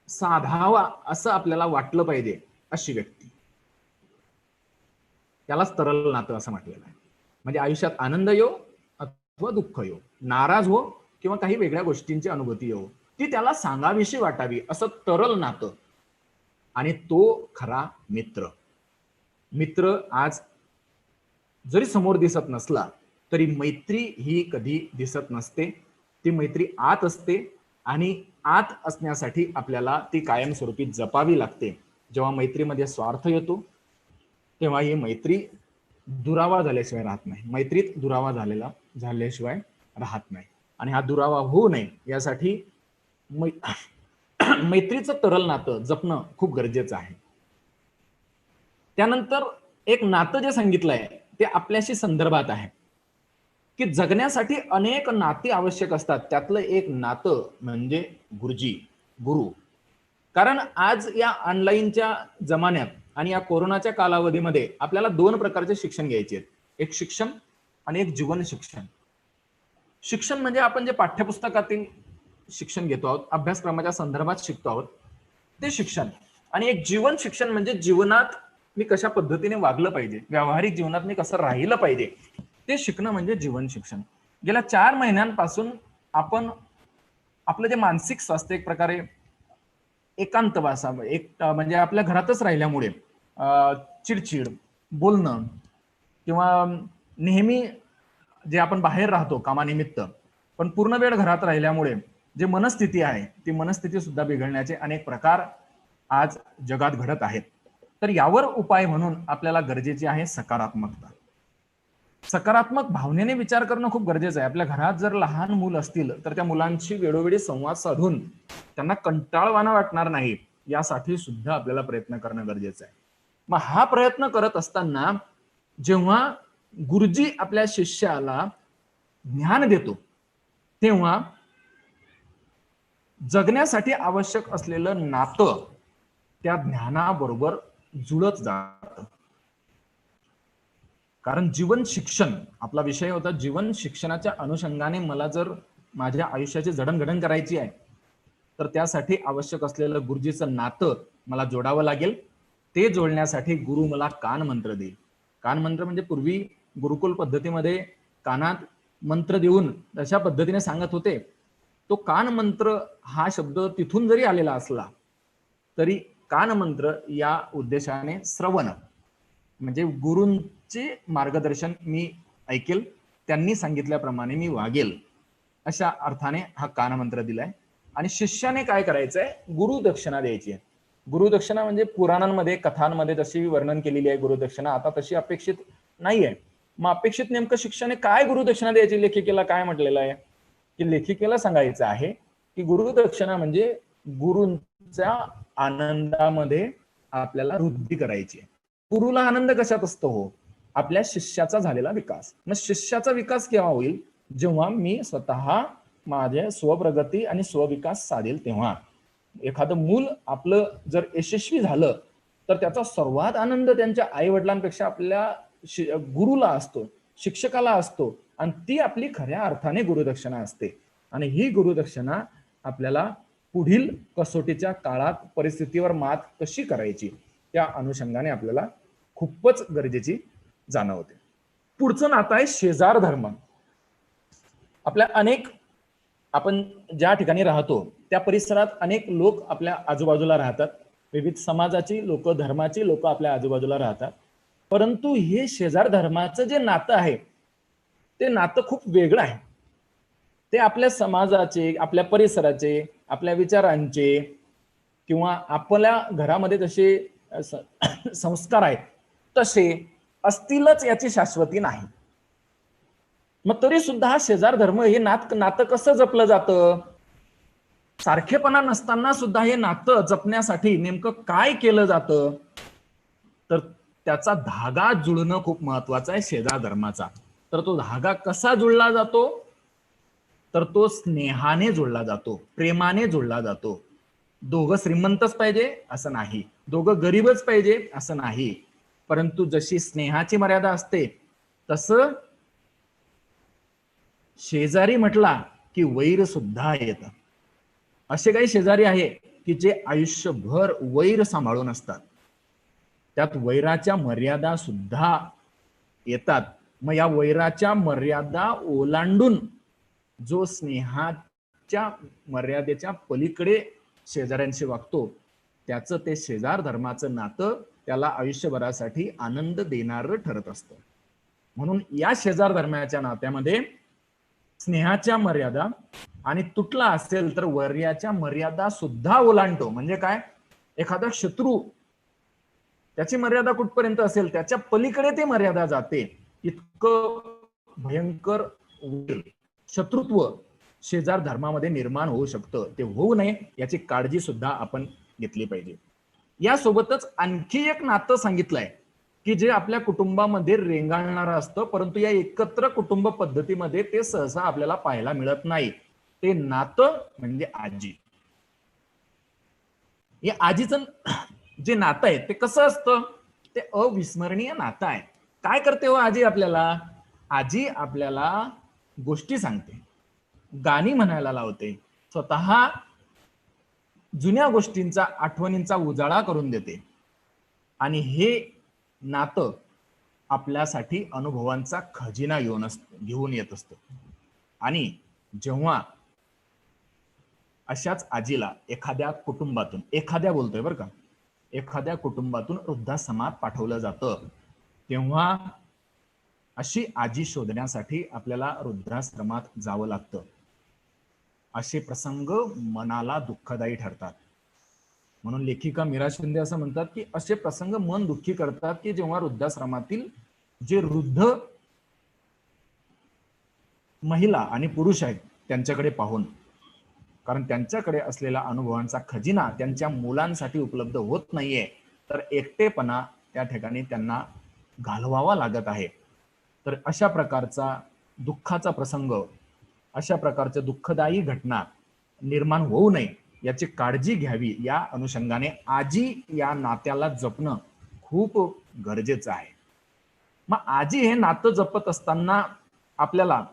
Speaker 3: साधावा असं आपल्याला वाटलं पाहिजे, अशी व्यक्ती. त्यालाच तरल नातं असं म्हटलेलं आहे. म्हणजे आयुष्यात आनंद येऊ अथवा दुःख येऊ, नाराज हो किंवा काही वेगळ्या गोष्टींची अनुभूती येऊ, ती त्याला सांगावीशी वाटावी असं तरल नातं. आणि तो खरा मित्र. मित्र आज जरी समोर दिसत नसला तरी मैत्री ही कधी दिसत नसते. ती मैत्री आत असते आणि आत असण्यासाठी आपल्याला ती कायमस्वरूपी जपावी लागते. जेव्हा मैत्रीमध्ये स्वार्थ येतो तेव्हा ही मैत्री दुरावा झाल्याशिवाय राहत नाही. मैत्रीत दुरावा झाल्याशिवाय राहत नाही. आणि हा दुरावा होऊ नये यासाठी मैत्रीचं तरल नातं जपणं खूप गरजेचं आहे. त्यानंतर एक नातं जे सांगितलंय ते आपल्याशी संदर्भात आहे की जगण्यासाठी अनेक नाती आवश्यक असतात. त्यातलं एक नातं म्हणजे गुरु. कारण आज या ऑनलाईनच्या जमान्यात आणि या कोरोनाच्या कालावधीमध्ये आपल्याला दोन प्रकारचे शिक्षण घ्यायचे आहेत. एक शिक्षण आणि एक जीवन शिक्षण. शिक्षण म्हणजे आपण जे पाठ्यपुस्तकातील शिक्षण घेतो आहोत, अभ्यासक्रमाच्या संदर्भात शिकतो आहोत, ते शिक्षण. आणि एक जीवन शिक्षण म्हणजे जीवनात मी कशा पद्धतीने वागलं पाहिजे, व्यावहारिक जीवनात मी कसं राहिलं पाहिजे, ते शिकणं म्हणजे जीवन शिक्षण. गेल्या 4 महिन्यांपासून आपण आपलं जे मानसिक स्वास्थ्य एक प्रकारे एकांतवासा म्हणजे आपल्या घरातच राहिल्यामुळे चिडचिड, बोलणं किंवा नेहमी जे आपण बाहेर राहतो कामानिमित्त पण पूर्ण वेळ घरात राहिल्यामुळे जे मनस्थिती आहे ती मनस्थिती सुद्धा बिघडण्याचे अनेक प्रकार आज जगात घडत आहेत. तर यावर उपाय म्हणून आपल्याला गरजेची आहे सकारात्मकता. सकारात्मक भावनेने विचार करणं खूप गरजेचं आहे. आपल्या घरात जर लहान मुलं असतील तर त्या मुलांशी वेळोवेळी संवाद साधून त्यांना कंटाळवाणं वाटणार नाही यासाठी सुद्धा आपल्याला प्रयत्न करणं गरजेचं आहे. मग हा प्रयत्न करत असताना जेव्हा गुरुजी आपल्या शिष्याला ज्ञान देतो तेव्हा जगण्यासाठी आवश्यक असलेलं नातं त्या ज्ञानाबरोबर जुळत जातं. कारण जीवन शिक्षण आपला विषय होता. जीवन शिक्षणाच्या अनुषंगाने मला जर माझ्या आयुष्याची जडणघडण करायची आहे तर त्यासाठी आवश्यक असलेलं गुरुजीचं नातं मला जोडावं लागेल. ते जोडण्यासाठी गुरु मला कान मंत्र देईल. कान मंत्र म्हणजे पूर्वी गुरुकुल पद्धतीमध्ये कानात मंत्र देऊन अशा पद्धतीने सांगत होते. तो कान मंत्र हा शब्द तिथून जरी आलेला असला तरी कान मंत्र या उद्देशाने श्रवण म्हणजे गुरूंचे मार्गदर्शन मी ऐकेल, त्यांनी सांगितल्याप्रमाणे मी वागेल, अशा अर्थाने हा कान मंत्र दिलाय. आणि शिष्याने काय करायचंय, गुरुदक्षिणा द्यायची आहे. गुरुदक्षिणा म्हणजे पुराणांमध्ये कथांमध्ये जशी वर्णन केलेली आहे गुरुदक्षिणा आता तशी अपेक्षित नाहीये. मग अपेक्षित नेमकं शिष्याने काय गुरुदक्षिणा द्यायची, लेखिकेला काय म्हटलेलं आहे की लेखिकेला सांगायचं आहे की गुरुदक्षिणा म्हणजे गुरूंच्या आनंदामध्ये आपल्याला वृद्धी करायची आहे. गुरुला आनंद कशात असतो, हो आपल्या शिष्याचा झालेला विकास. मग शिष्याचा विकास केव्हा होईल, जेव्हा मी स्वतः माझे स्वप्रगती आणि स्वविकास साधेल तेव्हा. एखादं मूल आपलं जर यशस्वी झालं तर त्याचा सर्वात आनंद त्यांच्या आई वडिलांपेक्षा आपल्या गुरुला असतो, शिक्षकाला असतो. आणि ती आपली खऱ्या अर्थाने गुरुदक्षिणा असते. आणि ही गुरुदक्षिणा आपल्याला पुढील कसोटीच्या काळात परिस्थितीवर मात कशी करायची त्या अनुषंगाने आपल्याला खूपच गरजेची जाणवते. पुढचं नातं आहे शेजार धर्म. आपल्या आपण ज्या ठिकाणी राहतो त्या परिसरात अनेक लोक आपल्या आजूबाजूला राहतात. विविध समाजाची लोक, धर्माची लोक आपल्या आजूबाजूला राहतात. परंतु हे शेजार धर्माचं जे नातं आहे ते नातं खूप वेगळं आहे. ते आपल्या समाजाचे, आपल्या परिसराचे, आपल्या विचारांचे किंवा आपल्या घरामध्ये जसे संस्कार आहेत तसे असतीलच याची शाश्वती नाही. मग तरी सुद्धा हा शेजार धर्म हे नातं कसं जपलं जातं, सारखेपणा नसताना सुद्धा हे नातं जपण्यासाठी नेमकं काय केलं जातं, तर त्याचा धागा जुळणं खूप महत्वाचं आहे शेजार धर्माचा. तर तो धागा कसा जुळला जातो, तर तो स्नेहाने जोडला जातो, प्रेमाने जोडला जातो. दोघं श्रीमंतच पाहिजे असं नाही, दोघं गरीबच पाहिजे असं नाही, परंतु जशी स्नेहाची मर्यादा असते तसं शेजारी म्हटला की वैर सुद्धा येतं. असे काही शेजारी आहे की जे आयुष्यभर वैर सांभाळून असतात, त्यात वैराच्या मर्यादा सुद्धा येतात. मग या वैराच्या मर्यादा ओलांडून जो स्नेहाच्या मर्यादेच्या पलीकडे शेजाऱ्यांशी वागतो, त्याचं ते शेजार धर्माचं नातं त्याला आयुष्यभरासाठी आनंद देणारं ठरत असतं. म्हणून या शेजार धर्माच्या नात्यामध्ये स्नेहाच्या मर्यादा आणि तुटला असेल तर वैर्याच्या मर्यादा सुद्धा ओलांडतो. म्हणजे काय, एखादा शत्रू त्याची मर्यादा कुठपर्यंत असेल त्याच्या पलीकडे ती मर्यादा जाते. इतकं भयंकर शत्रुत्व शेजार धर्मामध्ये निर्माण होऊ शकतं. ते होऊ नये याची काळजी सुद्धा आपण घेतली पाहिजे. यासोबतच आणखी एक नातं सांगितलंय की जे आपल्या कुटुंबामध्ये रेंगाळणारं असतं, परंतु या एकत्र कुटुंब पद्धतीमध्ये ते सहसा आपल्याला पाहायला मिळत नाही. ते नातं म्हणजे आजी. या आजीचं जे नातं आहे ते कसं असतं, ते अविस्मरणीय नातं आहे. काय करते हो आजी आपल्याला? आजी आपल्याला गोष्टी सांगते, गाणी म्हणायला लावते, स्वतः जुन्या गोष्टींचा आठवणींचा उजाळा करून देते. आणि हे नातं आपल्यासाठी अनुभवांचा खजिना घेऊन येत असतं. आणि जेव्हा अशाच आजीला एखाद्या कुटुंबातून, एखाद्या बोलतोय बरं का, एखाद्या कुटुंबातून वृद्धाश्रमात पाठवलं जातं, तेव्हा अशी आजी शोधण्यासाठी आपल्याला वृद्धाश्रमात जावं लागतं. असे प्रसंग मनाला दुःखदायी ठरतात. म्हणून लेखिका मीरा शिंदे असं म्हणतात की असे प्रसंग मन दुःखी करतात की जेव्हा वृद्धाश्रमातील जे वृद्ध महिला आणि पुरुष आहेत त्यांच्याकडे पाहून, कारण त्यांच्याकडे असलेला अनुभवांचा खजिना त्यांच्या मुलांसाठी उपलब्ध होत नाहीये, तर एकटेपणा त्या ठिकाणी त्यांना घालवावा लागत आहे. तर अशा प्रकारचा दुःखाचा प्रसंग, अशा प्रकारच्या दुःखदायी घटना निर्माण होऊ नये याची काळजी घ्यावी. या अनुषंगाने आजी या नात्याला जपणं खूप गरजेचं आहे. मग आजी हे नातं जपत असताना आपल्याला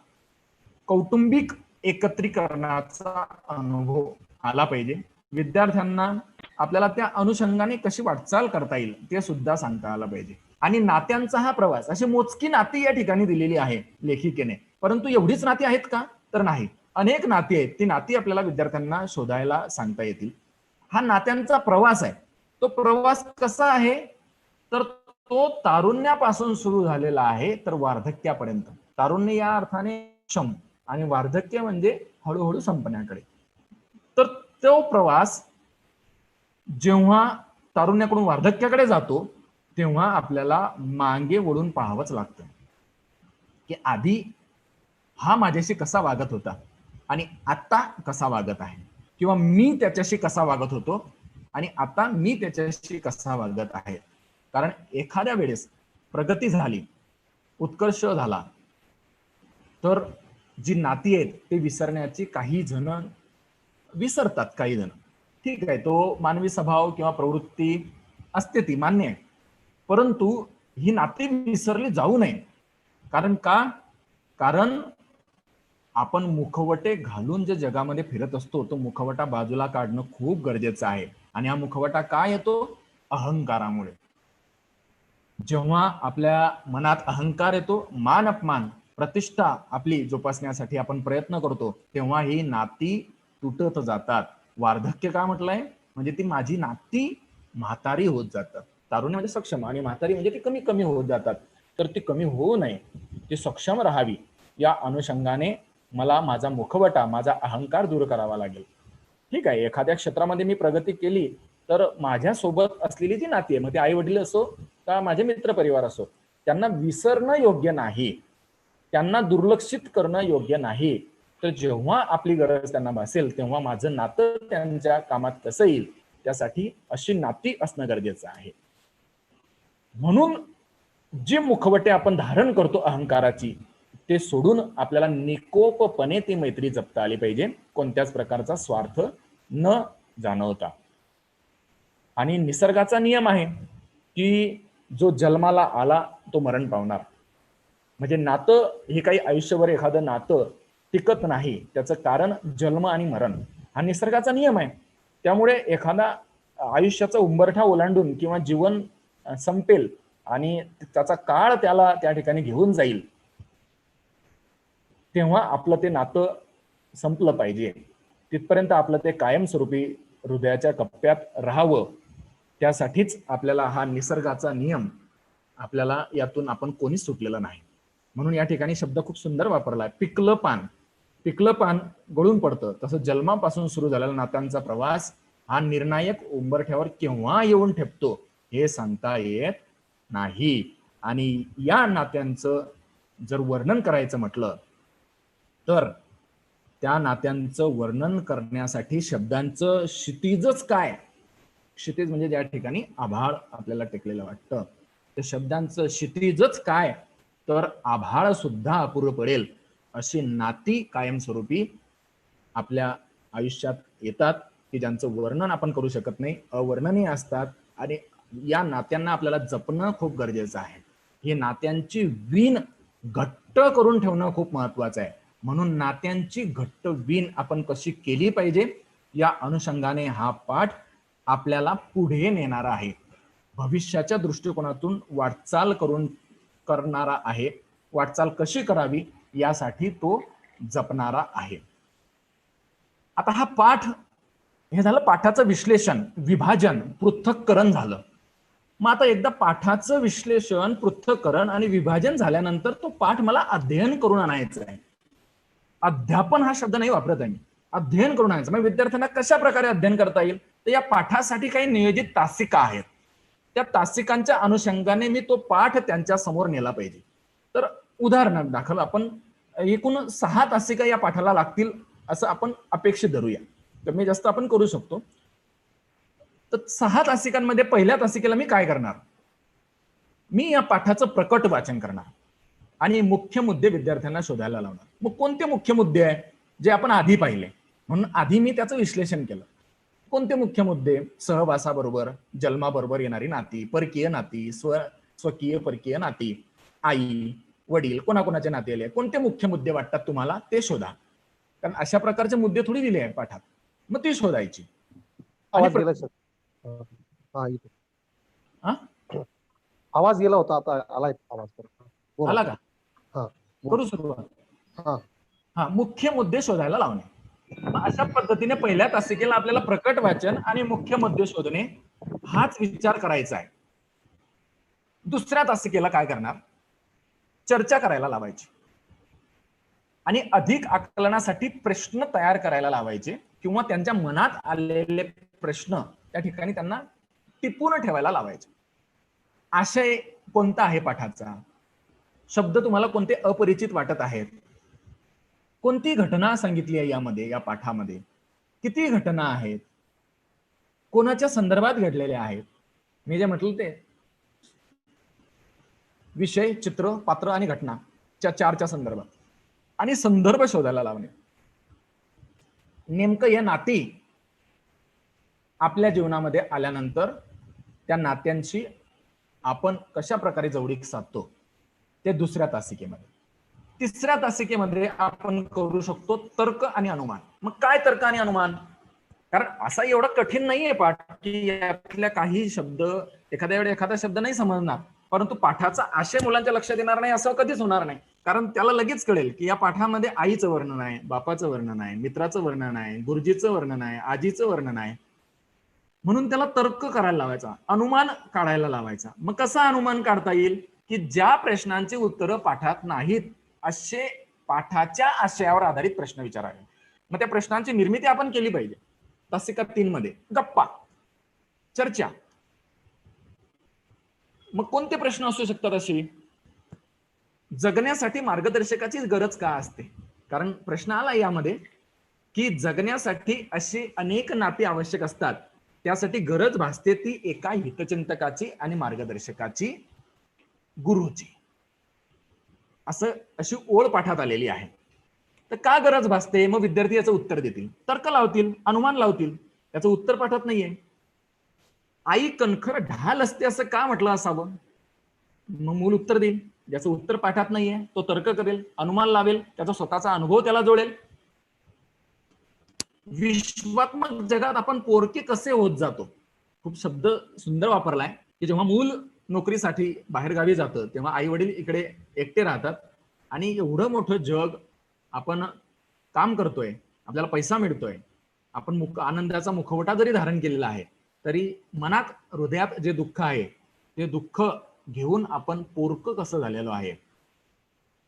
Speaker 3: कौटुंबिक एकत्रीकरणाचा अनुभव आला पाहिजे. विद्यार्थ्यांना आपल्याला त्या अनुषंगाने कशी वाटचाल करता येईल ते सुद्धा सांगता आलं पाहिजे. आणि नात्यांचा हा प्रवास, अशी मोजकी नाती या ठिकाणी दिलेली आहे लेखिकेने, परंतु एवढीच नाती आहेत का, तर नाही. अनेक नाती आहेत. ती नाती आपल्याला विद्यार्थ्यांना शोधायला सांगता येतील. हा नात्यांचा प्रवास आहे. तो प्रवास कसा आहे, तर तो तारुण्यापासून सुरू झालेला आहे तर वार्धक्यापर्यंत. तारुण्य या अर्थाने क्षम आणि वार्धक्य म्हणजे हळूहळू संपण्याकडे. तर तो प्रवास जेव्हा तारुण्याकडून वार्धक्याकडे जातो तेव्हा आपल्याला मागे वळून पाहावंच लागतं की आधी हा माझ्याशी कसा वागत होता आणि आता कसा वागत आहे, किंवा मी त्याच्याशी कसा वागत होतो आणि आता मी त्याच्याशी कसा वागत आहे. कारण एखाद्या वेळेस प्रगती झाली, उत्कर्ष झाला, तर जी नाती आहेत ते विसरण्याची काही जण विसरतात. काही जण, ठीक आहे, तो मानवी स्वभाव किंवा प्रवृत्ती असते, ती मान्य आहे, परंतु ही नाती विसरली जाऊ नये. कारण का, कारण आपण मुखवटे घालून जे जगामध्ये फिरत असतो तो मुखवटा बाजूला काढणं खूप गरजेचं आहे. आणि हा मुखवटा का येतो, अहंकारामुळे. जेव्हा आपल्या मनात अहंकार येतो, मान अपमान प्रतिष्ठा आपली जोपासण्यासाठी आपण प्रयत्न करतो, तेव्हा ही नाती तुटत जातात. वार्धक्य का म्हटलंय, म्हणजे ती माझी नाती म्हातारी होत जातात. तारुण्य म्हणजे सक्षम आणि म्हातारी म्हणजे ती कमी कमी होत जातात. तर ती कमी होऊ नये, ती सक्षम राहावी, या अनुषंगाने मला माझा मुखवटा, माझा अहंकार दूर करावा लागेल. ठीक आहे, एखाद्या क्षेत्रामध्ये मी प्रगती केली तर माझ्यासोबत असलेली जी नाती आहे, मग ते आई वडील असो का माझे मित्र परिवार असो, त्यांना विसरणं योग्य नाही, त्यांना दुर्लक्षित करणं योग्य नाही. तर जेव्हा आपली गरज त्यांना भासेल तेव्हा माझं नातं त्यांच्या कामात कसं येईल त्यासाठी अशी नाती असणं गरजेचं आहे. म्हणून जे मुखवटे आपण धारण करतो अहंकाराची, ते सोडून आपल्याला निकोपपणे ती मैत्री जपता आली पाहिजे. कोणत्याच प्रकारचा स्वार्थ न जाणवता. आणि निसर्गाचा नियम आहे की जो जन्माला आला तो मरण पावणार. म्हणजे नातं हे काही आयुष्यभर एखादं नातं टिकत नाही, त्याचं कारण जन्म आणि मरण हा निसर्गाचा नियम आहे. त्यामुळे एखादा आयुष्याचा उंबरठा ओलांडून किंवा जीवन संपेल आणि त्याचा काळ त्याला त्या ठिकाणी घेऊन जाईल, तेव्हा आपलं ते नातं संपलं पाहिजे. तिथपर्यंत आपलं ते कायमस्वरूपी हृदयाच्या कप्प्यात राहावं, त्यासाठीच आपल्याला हा निसर्गाचा नियम, आपल्याला यातून आपण कोणीच सुटलेलं नाही. म्हणून या ठिकाणी शब्द खूप सुंदर वापरला, पिकलं पान. पिकलं पान गळून पडतं, तसं जन्मापासून सुरू झालेला नात्यांचा प्रवास हा निर्णायक उंबरठ्यावर केव्हा येऊन ठेपतो हे सांगता येत नाही. आणि या नात्यांचं जर वर्णन करायचं म्हटलं तर त्या नात्यांचं वर्णन करण्यासाठी शब्दांचं क्षितिजच काय, क्षितिज म्हणजे ज्या ठिकाणी आभाळ आपल्याला टेकलेलं वाटतं, त्या शब्दांचं क्षितिजच काय, तर आभाळ सुद्धा अपुरं पडेल अशी नाती कायमस्वरूपी आपल्या आयुष्यात येतात की ज्यांचं वर्णन आपण करू शकत नाही, अवर्णनीय असतात. आणि या नात्यांना आपल्याला जपणं खूप गरजेचं आहे. ही नात्यांची वीण घट्ट करून ठेवणं खूप महत्वाचं आहे. म्हणून नात्यांची घट्ट वीण आपण कशी केली पाहिजे या अनुषंगाने हा पाठ आपल्याला पुढे नेणारा आहे, भविष्याच्या दृष्टिकोनातून वाटचाल करणारा आहे. वाटचाल कशी करावी यासाठी तो जपणारा आहे. आता हा पाठ हे झालं पाठाचं विश्लेषण, विभाजन, पृथक्करण झालं. मग आता एकदा पाठाचं विश्लेषण, पृथक्करण आणि विभाजन झाल्यानंतर तो पाठ मला अध्ययन करून आणायचा आहे. अध्यापन हा शब्द नाही वापरत आहे मी, अध्ययन करून आणायचं. मग विद्यार्थ्यांना कशा प्रकारे अध्ययन करता येईल, तर या पाठासाठी काही नियोजित तासिका आहेत. त्या तासिकांच्या अनुषंगाने मी तो पाठ त्यांच्या समोर नेला पाहिजे. तर उदाहरणादाखल आपण एकूण 6 तासिका या पाठाला लागतील असं आपण अपेक्षित धरूया. कमी जास्त आपण करू शकतो. तर 6 तासिकांमध्ये पहिल्या तासिकेला मी काय करणार, मी या पाठाचं प्रकट वाचन करणार आणि मुख्य मुद्दे विद्यार्थ्यांना शोधायला लावणार. मग कोणते मुख्य मुद्दे आहे जे आपण आधी पाहिले, म्हणून आधी मी त्याचं विश्लेषण केलं. कोणते मुख्य मुद्दे, सहवासाबरोबर जन्माबरोबर येणारी नाती, परकीय नाती, स्वकीय परकीय नाती, आई वडील, कोणाकोणाचे नाते आले, कोणते मुख्य मुद्दे वाटतात तुम्हाला ते शोधा. कारण अशा प्रकारचे मुद्दे थोडी दिले आहेत पाठात, मग ती शोधायची.
Speaker 5: आवाज गेला सर. आवाज गेला होता, आता आलाय आवाज.
Speaker 3: आला का?
Speaker 5: हा,
Speaker 3: करू सुरुवात.
Speaker 5: हा
Speaker 3: हा, मुख्य मुद्दे शोधायला लावणे. अशा पद्धतीने पहिल्या तासिकेला आपल्याला प्रकट वाचन आणि मुख्य मुद्दे शोधणे हाच विचार करायचा आहे. दुसऱ्या तासिकेला काय करणार, चर्चा करायला लावायची आणि अधिक आकलनासाठी प्रश्न तयार करायला लावायचे किंवा त्यांच्या मनात आलेले प्रश्न त्या ठिकाणी त्यांना टिपून ठेवायला लावायचे. आशय कोणता आहे पाठाचा, शब्द तुम्हाला कोणते अपरिचित वाटत आहेत, कोणती घटना सांगितली आहे यामध्ये, या पाठामध्ये किती घटना आहेत, कोणाच्या संदर्भात घडलेल्या आहेत. मी जे म्हटलं ते विषय, चित्र, पात्र आणि घटना च्या 4च्या संदर्भात आणि संदर्भ शोधायला लावणे. नेमकं या नाती आपल्या जीवनामध्ये आल्यानंतर त्या नात्यांशी आपण कशा प्रकारे जवळीक साधतो ते दुसऱ्या तासिकेमध्ये. तिसऱ्या तासिकेमध्ये आपण करू शकतो तर्क आणि अनुमान. मग काय तर्क आणि अनुमान, कारण असा एवढा कठीण नाहीये पाठ की यातल्या काही शब्द एखाद्या वेळी एखादा शब्द नाही समजणार, परंतु पाठाचा आशय मुलांच्या लक्षात येणार नाही असं कधीच होणार नाही. कारण त्याला लगेच कळेल की या पाठामध्ये आईचं वर्णन आहे, बापाचं वर्णन आहे, मित्राचं वर्णन आहे, गुरुजीचं वर्णन आहे, आजीचं वर्णन आहे. म्हणून त्याला तर्क करायला लावायचा, अनुमान काढायला लावायचा. मग कसा अनुमान काढता येईल की ज्या प्रश्नांची उत्तरं पाठात नाहीत असे पाठाच्या आशयावर आधारित प्रश्न विचारावे. मग त्या प्रश्नांची निर्मिती आपण केली पाहिजे. तासिका 3 मध्ये गप्पा, चर्चा. मग कोणते प्रश्न असू शकतात अशी, जगण्यासाठी मार्गदर्शकाची गरज का असते, कारण प्रश्न आला यामध्ये की जगण्यासाठी अशी अनेक नाती आवश्यक असतात, त्यासाठी गरज भासते ती एका हितचिंतकाची आणि मार्गदर्शकाची, गुरुची. अशी ओळ पाठात आलेली आहे. तर का गरज भासते, मग विद्यार्थी याचं उत्तर देतील, तर्क लावतील, अनुमान लावतील. त्याचं उत्तर पाठात नाहीये. आई कणखर ढाल असते असं का म्हटलं असावं? मग मूल उत्तर देईल. ज्याचं उत्तर पाठात नाहीये तो तर्क करेल, अनुमान लावेल, त्याचा स्वतःचा अनुभव त्याला जोडेल. विश्वात्मक जगात आपण पोरके कसे होत जातो? खूप शब्द सुंदर वापरलाय की जेव्हा मूल नोकरीसाठी बाहेर गावी जातं तेव्हा आई वडील इकडे एकटे राहतात आणि एवढं मोठं जग आपण काम करतोय, आपल्याला पैसा मिळतोय, आपण आनंदाचा मुखवटा जरी धारण केलेला आहे तरी मनात हृदयात जे दुःख आहे ते दुःख घेऊन आपण पोरकं कसं झालेलो आहे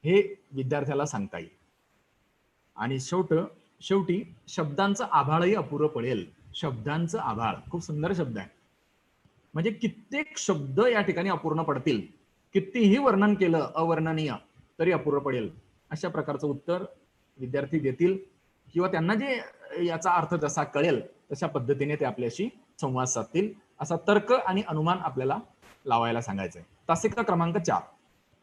Speaker 3: हे विद्यार्थ्याला सांगता येईल. आणि शेवटी शब्दांचं आभाळही अपुरं पडेल. शब्दांचं आभाळ खूप सुंदर शब्द आहे. म्हणजे कित्येक शब्द या ठिकाणी अपूर्ण पडतील. कितीही वर्णन केलं अवर्णनीय तरी अपुरं पडेल. अशा प्रकारचं उत्तर विद्यार्थी देतील किंवा त्यांना जे याचा अर्थ जसा कळेल तशा पद्धतीने ते आपल्याशी संवाद साधतील. असा तर्क आणि अनुमान आपल्याला लावायला सांगायचंय. तासिका क्रमांक 4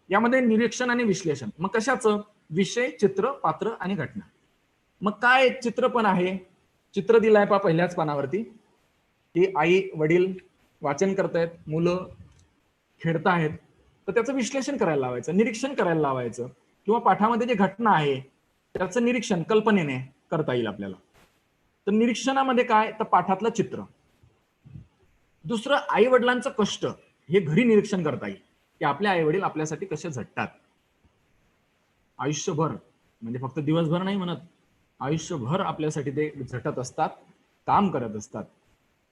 Speaker 3: यामध्ये निरीक्षण आणि विश्लेषण. मग कशाचं? विषय, चित्र, पात्र आणि घटना. मग काय चित्र पण आहे? चित्र दिलाय पा पहिल्याच पानावरती की आई वडील वाचन करतायत, मुलं खेळतायत, तर त्याचं विश्लेषण करायला लावायचं, निरीक्षण करायला लावायचं. किंवा पाठामध्ये जे घटना आहे त्याचं निरीक्षण कल्पनेने करता येईल आपल्याला. तर निरीक्षणामध्ये काय? तर पाठातलं चित्र. दुसरं आई वडिलांचं कष्ट हे घरी निरीक्षण करता येईल की आपले आई वडील आपल्यासाठी कसे झटतात आयुष्यभर, म्हणजे फक्त दिवसभर नाही म्हणत, आयुष्यभर आपल्यासाठी ते झटत असतात, काम करत असतात.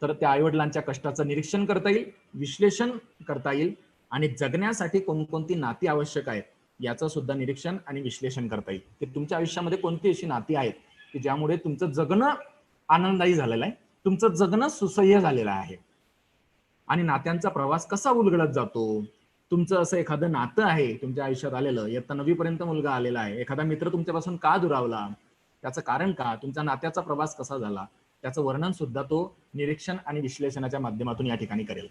Speaker 3: तर त्या आई वडिलांच्या कष्टाचं निरीक्षण करता येईल, विश्लेषण करता येईल आणि जगण्यासाठी कोणकोणती नाती आवश्यक आहेत याचं सुद्धा निरीक्षण आणि विश्लेषण करता येईल. की तुमच्या आयुष्यामध्ये कोणती अशी नाती आहेत की ज्यामुळे तुमचं जगणं आनंददायी झालेलं आहे, तुमचं जगणं सुसह्य झालेलं आहे आणि नात्यांचा प्रवास कसा उलगडत जातो. तुमचं असं एखादं नातं आहे तुमच्या आयुष्यात आलेलं, इयत्ता 9वी पर्यंत मुलगा आलेला आहे, एखादा मित्र तुमच्यापासून का दुरावला, त्याचं कारण का, तुमच्या नात्याचा प्रवास कसा झाला, त्याचं वर्णन सुद्धा तो निरीक्षण आणि विश्लेषणाच्या माध्यमातून या ठिकाणी करेल.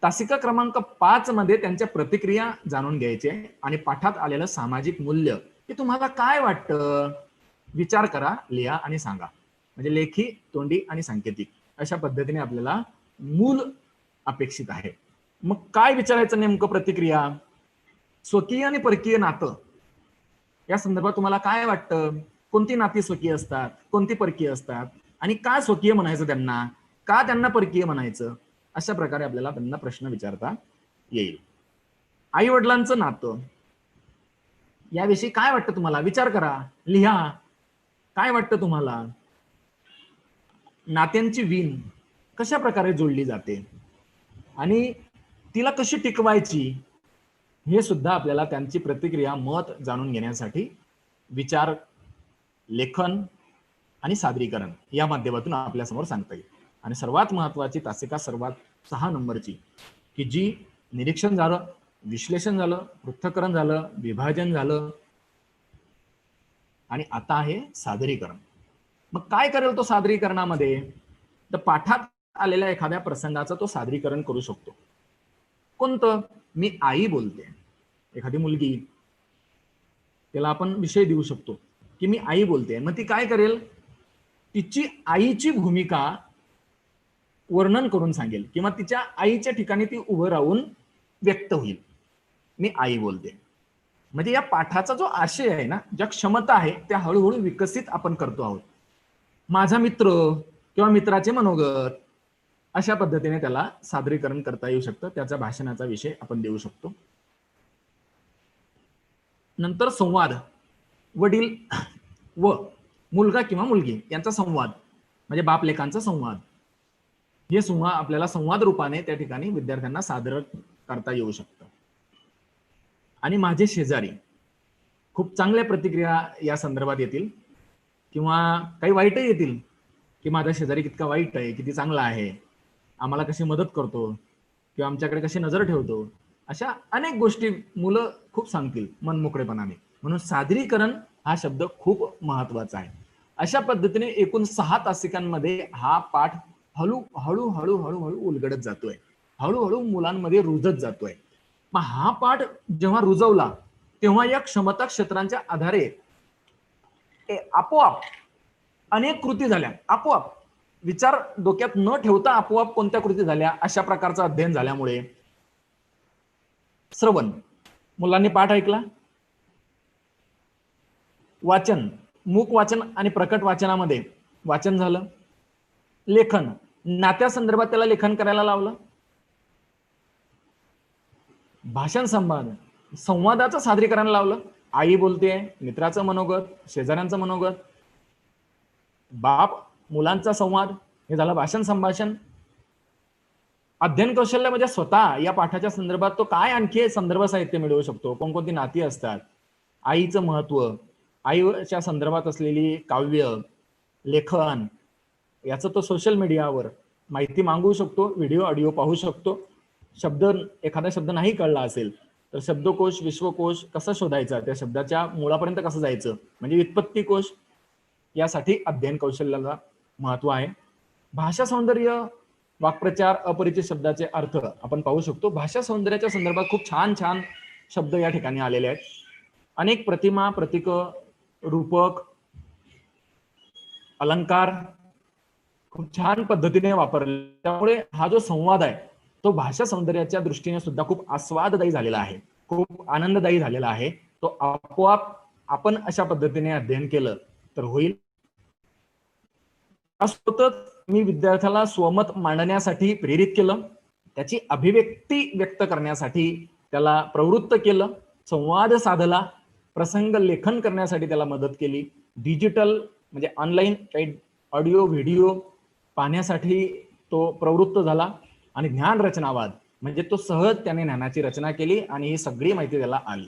Speaker 3: तासिका क्रमांक 5 मध्ये त्यांच्या प्रतिक्रिया जाणून घ्यायचे आणि पाठात आलेलं सामाजिक मूल्य की तुम्हाला काय वाटतं, विचार करा, लिहा आणि सांगा. म्हणजे लेखी, तोंडी आणि सांकेतिक अशा पद्धतीने आपल्याला मूल अपेक्षित आहे. मग काय विचारायचं नेमकं? प्रतिक्रिया, स्वकीय आणि परकीय नातं या संदर्भात तुम्हाला काय वाटतं? कोणती नाती स्वकीय असतात, कोणती परकीय असतात आणि का स्वकीय म्हणायचं त्यांना, का त्यांना परकीय म्हणायचं? अशा प्रकारे आपल्याला त्यांना प्रश्न विचारता येईल. आई वडिलांचं नातं याविषयी काय वाटतं तुम्हाला? विचार करा, लिहा. काय वाटतं तुम्हाला? नात्यांची वीण कशा प्रकारे जोडली जाते आणि तिला कशी टिकवायची हे सुद्धा आपल्याला त्यांची प्रतिक्रिया, मत जाणून घेण्यासाठी विचार, लेखन आणि सादरीकरण या माध्यमातून आपल्या समोर सांगता येईल. आणि सर्वात महत्वाची तासिका सर्वात 6 नंबरची की जी निरीक्षण झालं, विश्लेषण झालं, पृथक्करण झालं, विभाजन झालं आणि आता आहे सादरीकरण. मग काय करेल तो सादरीकरणामध्ये? तर पाठात आलेल्या एखाद्या प्रसंगाचं तो सादरीकरण करू शकतो. कोणतं? मी आई बोलते, एखादी मुलगी, त्याला आपण विषय देऊ शकतो की मी आई बोलते. मग ती काय करेल? तिची आईची भूमिका वर्णन करून सांगेल किंवा तिच्या आईच्या ठिकाणी ती उभं राहून व्यक्त होईल. मी आई बोलते. म्हणजे या पाठाचा जो आशय आहे ना, ज्या क्षमता आहे त्या हळूहळू विकसित आपण करतो आहोत. माझा मित्र किंवा मित्राचे मनोगत अशा पद्धतीने त्याला सादरीकरण करता येऊ शकतं. त्याचा भाषणाचा विषय आपण देऊ शकतो. नंतर संवाद, वडील व मुलगा किंवा मुलगी यांचा संवाद म्हणजे बाप लेकांचा संवाद. हे संवाद आपल्याला संवाद रूपाने त्या ठिकाणी विद्यार्थ्यांना सादर करता येऊ शकतं. आणि माझे शेजारी, खूप चांगल्या प्रतिक्रिया या संदर्भात येतील किंवा काही वाईटही येतील की माझा शेजारी कितका वाईट आहे, किती चांगला आहे, आम्हाला कशी मदत करतो किंवा आमच्याकडे कशी नजर ठेवतो, अशा अनेक गोष्टी मुलं खूप सांगतील मनमोकळेपणाने. म्हणून सादरीकरण हा शब्द खूप महत्वाचा आहे. अशा पद्धतीने एकूण 6 तासिकांमध्ये हा पाठ हळूहळू उलगडत जातोय, हळूहळू मुलांमध्ये रुजत जातोय. मग हा पाठ जेव्हा रुजवला तेव्हा या क्षमता क्षेत्रांच्या आधारे आपोआप अनेक कृती झाल्या. आपोआप विचार डोक्यात न ठेवता आपोआप कोणत्या कृती झाल्या अशा प्रकारचं अध्ययन झाल्यामुळे श्रवण, मुलांनी पाठ ऐकला, वाचन, मूक वाचन आणि प्रकट वाचनामध्ये वाचन झालं, लेखन, नात्या संदर्भात त्याला लेखन करायला लावलं, भाषण संवाद, संवादाचं सादरीकरण लावलं, आई बोलतेय, मित्राचं मनोगत, शेजाऱ्यांचं मनोगत, बाप मुलांचा संवाद, हे झालं भाषण संभाषण. अध्ययन कौशल्य म्हणजे स्वतः या पाठाच्या संदर्भात तो काय आणखी संदर्भ साहित्य मिळवू शकतो, कोणकोणती नाती असतात, आईचं महत्व, आईच्या संदर्भात असलेली काव्य, लेखन, याचं तो सोशल मीडियावर माहिती मागवू शकतो, व्हिडिओ ऑडिओ पाहू शकतो. एखादा शब्द नाही कळला असेल तर शब्दकोश, विश्वकोश कसा शोधायचा, त्या शब्दाच्या मुळापर्यंत कसं जायचं, म्हणजे व्युत्पत्ती कोश, यासाठी अध्ययन कौशल्याला महत्व आहे. भाषा सौंदर्य, वाक्प्रचार, अपरिचित शब्दाचे अर्थ आपण पाहू शकतो. भाषा सौंदर्याच्या संदर्भात खूप छान छान शब्द या ठिकाणी आलेले आहेत. अनेक प्रतिमा, प्रतीक, रूपक, अलंकार खूप छान पद्धतीने वापरले. त्यामुळे हा जो संवाद आहे तो भाषा सौंदर्याच्या दृष्टीने सुद्धा खूप आस्वाददायी झालेला आहे, खूप आनंददायी झालेला आहे. तो आपोआप आपण अशा पद्धतीने अध्ययन केलं तर होईल. मी विद्यार्थ्याला स्वमत मांडण्यासाठी प्रेरित केलं, त्याची अभिव्यक्ती व्यक्त करण्यासाठी त्याला प्रवृत्त केलं, संवाद साधला, प्रसंग लेखन करण्यासाठी त्याला मदत केली, डिजिटल म्हणजे ऑनलाईन काही ऑडिओ व्हिडिओ पाहण्यासाठी तो प्रवृत्त झाला, आणि ज्ञान रचनावाद म्हणजे तो सहज त्याने ज्ञानाची रचना केली आणि ही सगळी माहिती त्याला आली.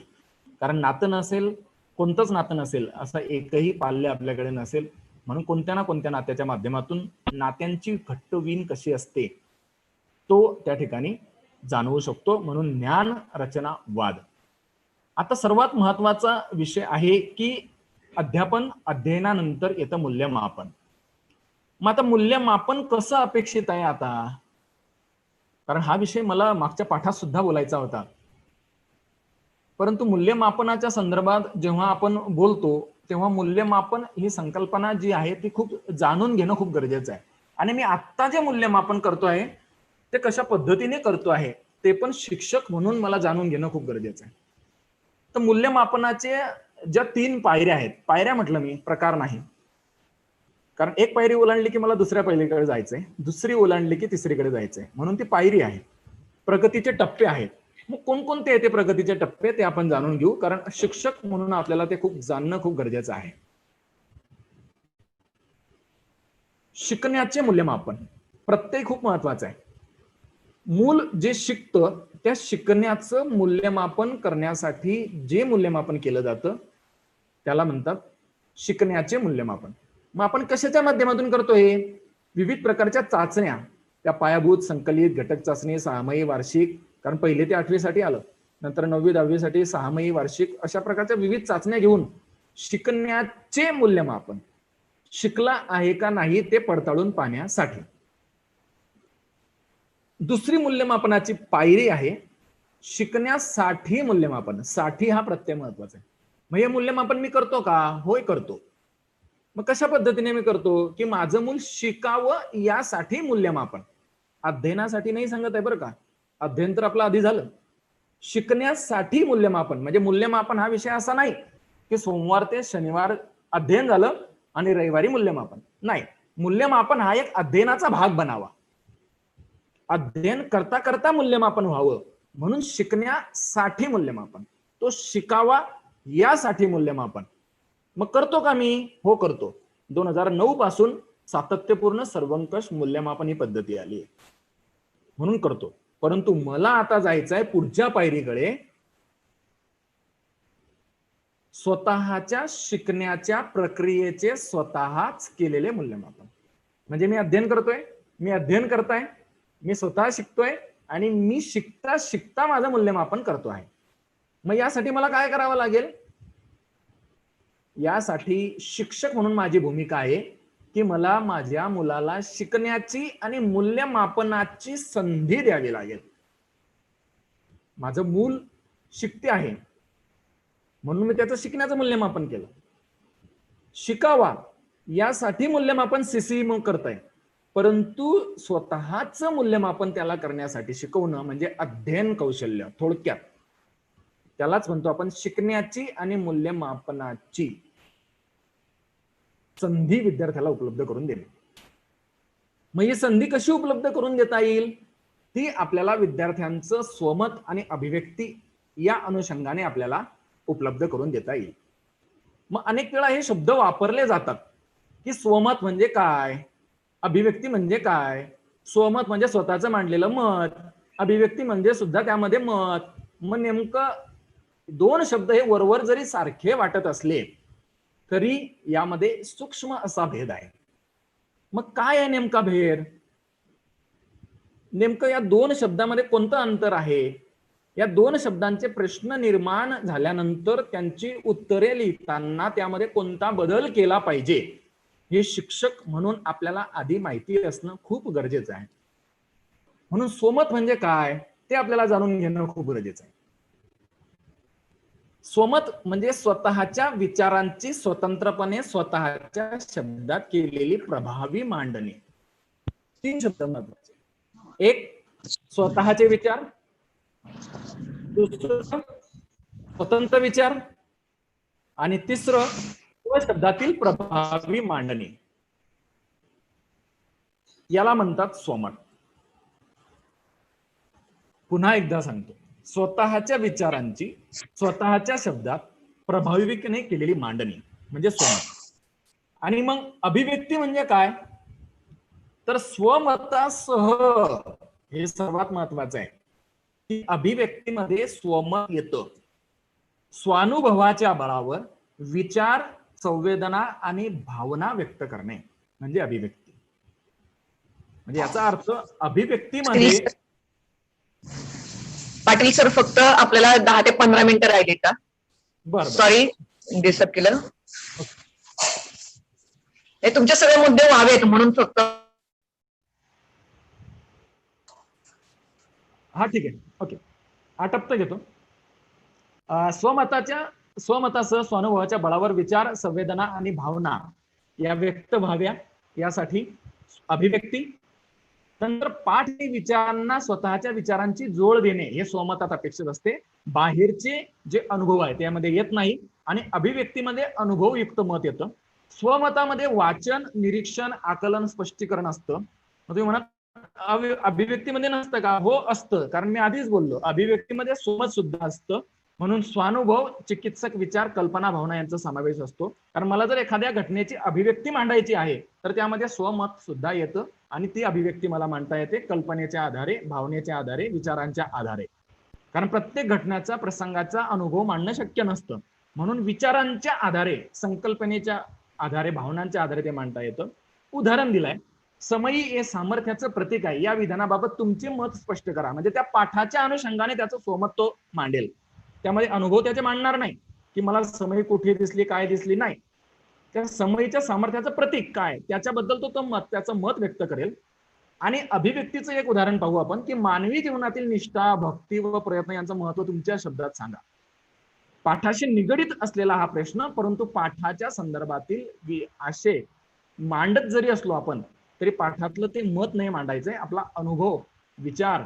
Speaker 3: कारण नातं नसेल, कोणतंच नातं नसेल असं एकही पाल्य आपल्याकडे नसेल, म्हणून कोणत्या ना कोणत्या नात्याच्या माध्यमातून नात्यांची घट्ट वीण कशी असते तो त्या ठिकाणी जाणवू शकतो. म्हणून ज्ञान रचना वाद. आता सर्वात महत्वाचा विषय आहे की अध्यापन, अध्ययनानंतर येतं मूल्यमापन. मग आता मूल्यमापन कसं अपेक्षित आहे आता, कारण हा विषय मला मागच्या पाठात सुद्धा बोलायचा होता, परंतु मूल्यमापनाच्या संदर्भात जेव्हा आपण बोलतो तेव्हा मूल्यमापन ही संकल्पना जी आहे ती खूप जाणून घेणं खूप गरजेचं आहे. आणि मी आत्ता जे मूल्यमापन करतो आहे ते कशा पद्धतीने करतो आहे ते पण शिक्षक म्हणून मला जाणून घेणं खूप गरजेचं आहे. तर मूल्यमापनाचे ज्या 3 पायऱ्या आहेत, पायऱ्या म्हटलं मी, प्रकार नाही, कारण एक पायरी ओलांडली की मला दुसऱ्या पायरीकडे जायचंय, दुसरी ओलांडली की तिसरीकडे जायचंय, म्हणून ती पायरी आहे. प्रगतीचे टप्पे आहेत. मग कोणकोणते आहे ते प्रगतीचे टप्पे ते आपण जाणून घेऊ, कारण शिक्षक म्हणून आपल्याला ते खूप जाणणं खूप गरजेचं आहे. शिकण्याचे मूल्यमापन प्रत्येक खूप महत्वाचं आहे. मूल जे शिकतं त्या शिकण्याचं मूल्यमापन करण्यासाठी जे मूल्यमापन केलं जातं त्याला म्हणतात शिकण्याचे मूल्यमापन. मग आपण कशाच्या माध्यमातून करतोय? विविध प्रकारच्या चाचण्या, त्या पायाभूत, संकलित, घटक चाचणी, 6माही, वार्षिक, कारण 1ली ते 8वी साठी आलं, नंतर 9वी 10वी साठी 6माही, वार्षिक, अशा प्रकारच्या विविध चाचण्या घेऊन शिकण्याचे मूल्यमापन, शिकला आहे का नाही ते पडताळून पाहण्यासाठी. दुसरी मूल्यमापनाची पायरी आहे शिकण्यासाठी मूल्यमापन. साठी हा प्रत्यय महत्वाचा आहे. मग हे मूल्यमापन मी करतो का? होय, करतो. मग कशा पद्धतीने मी करतो की माझं मूल शिकावं यासाठी मूल्यमापन, अध्ययनासाठी नाही सांगत आहे बरं का, अध्ययन तर आपलं आधी झालं. शिकण्यासाठी मूल्यमापन म्हणजे मूल्यमापन हा विषय असा नाही की सोमवार ते शनिवार अध्ययन झालं आणि रविवारी मूल्यमापन नाही. मूल्यमापन हा एक अध्ययनाचा भाग बनावा, अध्ययन करता करता मूल्यमापन व्हावं, म्हणून शिकण्यासाठी मूल्यमापन, तो शिकावा यासाठी मूल्यमापन. मग करतो का मी? हो, करतो. 2009 पासून सातत्यपूर्ण सर्वंकष मूल्यमापन ही पद्धती आली आहे म्हणून करतो. परंतु मला आता जायचं आहे पुढच्या पायरीकडे, स्वतःच्या शिकण्याच्या प्रक्रियेचे स्वतःच केलेले मूल्यमापन. म्हणजे मी अध्ययन करतोय, मी अध्ययन करताय, मी स्वतः शिकतोय आणि मी शिकता शिकता माझं मूल्यमापन करतो आहे. मग यासाठी मला काय करावं लागेल? यासाठी शिक्षक म्हणून माझी भूमिका आहे की मला माझ्या मुलाला शिकण्याची आणि मूल्यमापनाची संधी द्यावी लागेल. माझं मूल शिकते आहे म्हणून मी त्याचं शिकण्याचं मूल्यमापन केलं. शिकावा यासाठी मूल्यमापन सीसी मग करताय, परंतु स्वतःच मूल्यमापन त्याला करण्यासाठी शिकवणं म्हणजे अध्ययन कौशल्य. थोडक्यात त्यालाच म्हणतो आपण शिकण्याची आणि मूल्यमापनाची संधी विद्यार्थ्याला उपलब्ध करून देणे. मग ही संधी कशी उपलब्ध करून देता येईल? ती आपल्याला विद्यार्थ्यांचं स्वमत आणि अभिव्यक्ती या अनुषंगाने आपल्याला उपलब्ध करून देता येईल. मग अनेक वेळा हे शब्द वापरले जातात की स्वमत म्हणजे काय, अभिव्यक्ती म्हणजे काय. स्वमत म्हणजे स्वतःचं मांडलेलं मत, अभिव्यक्ती म्हणजे सुद्धा त्यामध्ये मत. मग नेमकं दोन शब्द हे वरवर जरी सारखे वाटत असले तरी यामध्ये सूक्ष्म असा भेद आहे. मग काय आहे नेमका भेद? नेमकं या दोन शब्दामध्ये कोणतं अंतर आहे? या दोन शब्दांचे प्रश्न निर्माण झाल्यानंतर त्यांची उत्तरे लिहिताना त्यामध्ये कोणता बदल केला पाहिजे हे शिक्षक म्हणून आपल्याला आधी माहिती असणं खूप गरजेचं आहे. म्हणून स्वमत म्हणजे काय ते आपल्याला जाणून घेणं खूप गरजेचं आहे. स्वमत म्हणजे स्वतःच्या विचारांची स्वतंत्रपणे स्वतःच्या शब्दात केलेली प्रभावी मांडणी. तीन शब्द महत्वाचे. एक, स्वतःचे विचार. दुसरं, स्वतंत्र विचार. आणि तिसरं, शब्दातील प्रभावी मांडणी. याला म्हणतात स्वमत. पुन्हा एकदा सांगतो, स्वतःच्या विचारांची स्वतःच्या शब्दात प्रभावीपणे केलेली मांडणी म्हणजे स्वमत. आणि मग अभिव्यक्ती म्हणजे काय? तर स्वमतासह, हे सर्वात महत्वाचं आहे की अभिव्यक्तीमध्ये स्वमत येतं. स्वानुभवाच्या बळावर विचार, संवेदना आणि भावना व्यक्त करणे म्हणजे अभिव्यक्ती. म्हणजे याचा अर्थ अभिव्यक्तीमध्ये.
Speaker 1: पाटील सर, फक्त आपल्याला 10 ते 15 मिनिटं राहिली का?
Speaker 3: बरं,
Speaker 1: सॉरी डिस्टर्ब केलं. हे तुमचे सगळे मुद्दे व्हावेत म्हणून फक्त.
Speaker 3: हा ठीक आहे, ओके. आटपतं घेतो. स्वमतासह स्वानुभवाच्या बळावर विचार, संवेदना आणि भावना या व्यक्त व्हाव्या यासाठी अभिव्यक्ती. नंतर पाठ विचारांना स्वतःच्या विचारांची जोड देणे हे स्वमतात अपेक्षित असते. बाहेरचे जे अनुभव आहेत त्यामध्ये येत नाही. आणि अभिव्यक्तीमध्ये अनुभवयुक्त मत येतं. स्वमतामध्ये वाचन, निरीक्षण, आकलन, स्पष्टीकरण असतं. मग तुम्ही म्हणा अभिव्यक्तीमध्ये नसतं का? हो असतं, कारण मी आधीच बोललो अभिव्यक्तीमध्ये स्वमत सुद्धा असतं. म्हणून स्वानुभव, चिकित्सक विचार, कल्पना, भावना यांचा समावेश असतो. कारण मला जर एखाद्या घटनेची अभिव्यक्ती मांडायची आहे तर त्यामध्ये स्वमत सुद्धा येतं आणि ती अभिव्यक्ती मला मांडता येते कल्पनेच्या आधारे, भावनेच्या आधारे, विचारांच्या आधारे. कारण प्रत्येक घटनेचा, प्रसंगाचा अनुभव मांडणं शक्य नसतं. म्हणून विचारांच्या आधारे, संकल्पनेच्या आधारे, भावनांच्या आधारे ते मांडता येतं. उदाहरण दिलंय, समयी हे सामर्थ्याचं प्रतीक आहे या विधानाबाबत तुमचे मत स्पष्ट करा. म्हणजे त्या पाठाच्या अनुषंगाने त्याचं स्वमत तो मांडेल. त्यामध्ये अनुभव त्याचे मांडणार नाही की मला समयी कुठे दिसली, काय दिसली, नाही. त्या समयीच्या सामर्थ्याचं प्रतीक काय त्याच्याबद्दल तो त्याचं मत व्यक्त करेल. आणि अभिव्यक्तीचं एक उदाहरण पाहू आपण की मानवी जीवनातील निष्ठा, भक्ती व प्रयत्न यांचं महत्व तुमच्या शब्दात सांगा. पाठाशी निगडीत असलेला हा प्रश्न, परंतु पाठाच्या संदर्भातील आशय मांडत जरी असलो आपण तरी पाठातलं ते मत नाही मांडायचंय. आपला अनुभव, विचार,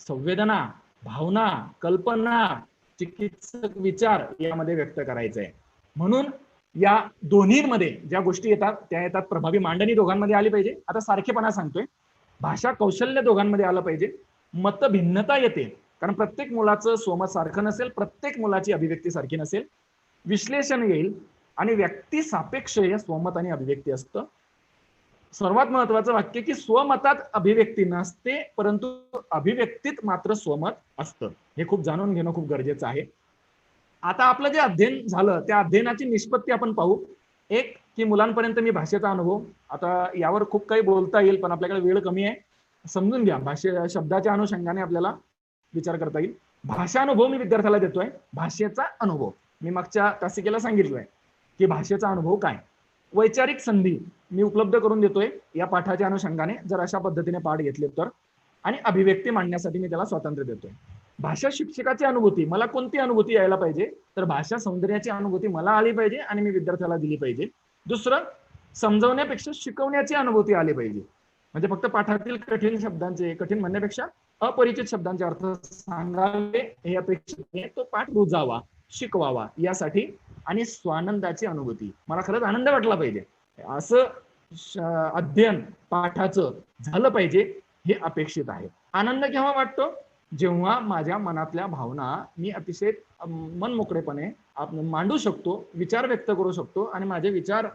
Speaker 3: संवेदना, भावना, कल्पना, चिकित्सक विचार यामध्ये व्यक्त करायचंय. म्हणून या दोन्हीमध्ये ज्या गोष्टी येतात त्या येतात. प्रभावी मांडणी दोघांमध्ये आली पाहिजे. आता सारखेपणा सांगतोय. भाषा कौशल्य दोघांमध्ये आलं पाहिजे. मतभिन्नता येते कारण प्रत्येक मुलाचं स्वमत सारखं नसेल, प्रत्येक मुलाची अभिव्यक्ती सारखी नसेल. विश्लेषण येईल आणि व्यक्ती सापेक्ष हे स्वमत आणि अभिव्यक्ती असतं. सर्वात महत्वाचं वाक्य की स्वमतात अभिव्यक्ती नसते परंतु अभिव्यक्तीत मात्र स्वमत असतं. हे खूप जाणून घेणं खूप गरजेचं आहे. आता आपलं जे अध्ययन झालं त्या अध्ययनाची निष्पत्ती आपण पाहू. एक की मुलांपर्यंत मी भाषेचा अनुभव, आता यावर खूप काही बोलता येईल पण आपल्याकडे वेळ कमी आहे, समजून घ्या. शब्दाच्या अनुषंगाने आपल्याला विचार करता येईल. भाषा अनुभव मी विद्यार्थ्याला देतोय. भाषेचा अनुभव मी मागच्या तासिकेला सांगितलोय की भाषेचा अनुभव काय. वैचारिक संधी मी उपलब्ध करून देतोय या पाठाच्या अनुषंगाने जर अशा पद्धतीने पाठ घेतले तर. आणि अभिव्यक्ती मांडण्यासाठी मी त्याला स्वातंत्र्य देतोय. भाषा शिक्षकाची अनुभूती, मला कोणती अनुभूती यायला पाहिजे तर भाषा सौंदर्याची अनुभूती मला आली पाहिजे आणि मी विद्यार्थ्याला दिली पाहिजे. दुसरं, समजवण्यापेक्षा शिकवण्याची अनुभूती आली पाहिजे. म्हणजे फक्त पाठातील कठीण शब्दांचे, कठीण म्हणण्यापेक्षा अपरिचित शब्दांचे अर्थ सांगावे हे अपेक्षित आहे. तो पाठ रुजावा, शिकवावा यासाठी, आणि स्वानंदाची अनुभूती, मला खरंच आनंद वाटला पाहिजे असं अध्ययन पाठाचं झालं पाहिजे हे अपेक्षित आहे. आनंद केव्हा वाटतो? जेव्हा माझ्या मनातल्या भावना मी अतिशय मनमोकळेपणे मांडू शकतो, विचार व्यक्त करू शकतो आणि माझे विचार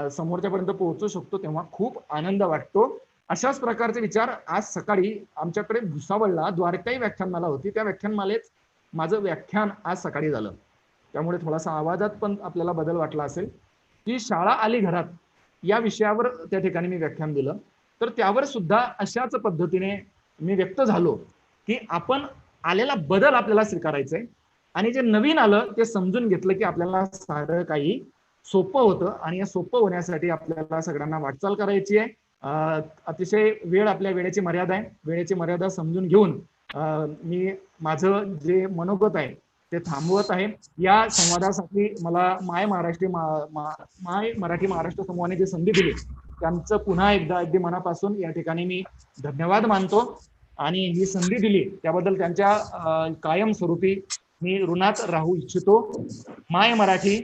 Speaker 3: समोरच्यापर्यंत पोहोचू शकतो, तेव्हा खूप आनंद वाटतो. अशाच प्रकारचे विचार आज सकाळी आमच्याकडे भुसावळला द्वारकाई व्याख्यानमाला होती, त्या व्याख्यानमालेत माझं व्याख्यान आज सकाळी झालं. त्यामुळे थोडासा आवाजात पण आपल्याला बदल वाटला असेल. की शाळा आली घरात या विषयावर त्या ठिकाणी मी व्याख्यान दिलं, तर त्यावर सुद्धा अशाच पद्धतीने मी व्यक्त झालो की आपण आलेला बदल आपल्याला स्वीकारायचा आहे आणि जे नवीन आलं ते समजून घेतलं की आपल्याला सारं काही सोपं होतं आणि या सोपं होण्यासाठी आपल्याला सगळ्यांना वाटचाल करायची आहे. अतिशय आपल्या वेळेची मर्यादा आहे, वेळेची मर्यादा समजून घेऊन मी माझं जे मनोगत आहे ते थांबवत आहे. या संवादासाठी मला माय मराठी महाराष्ट्र समूहाने जी संधी दिली त्यांचं पुन्हा एकदा अगदी मनापासून या ठिकाणी मी धन्यवाद मानतो आणि ही संधी दिली त्याबद्दल त्यांच्या कायमस्वरूपी मी ऋणात राहू इच्छितो. माय मराठी.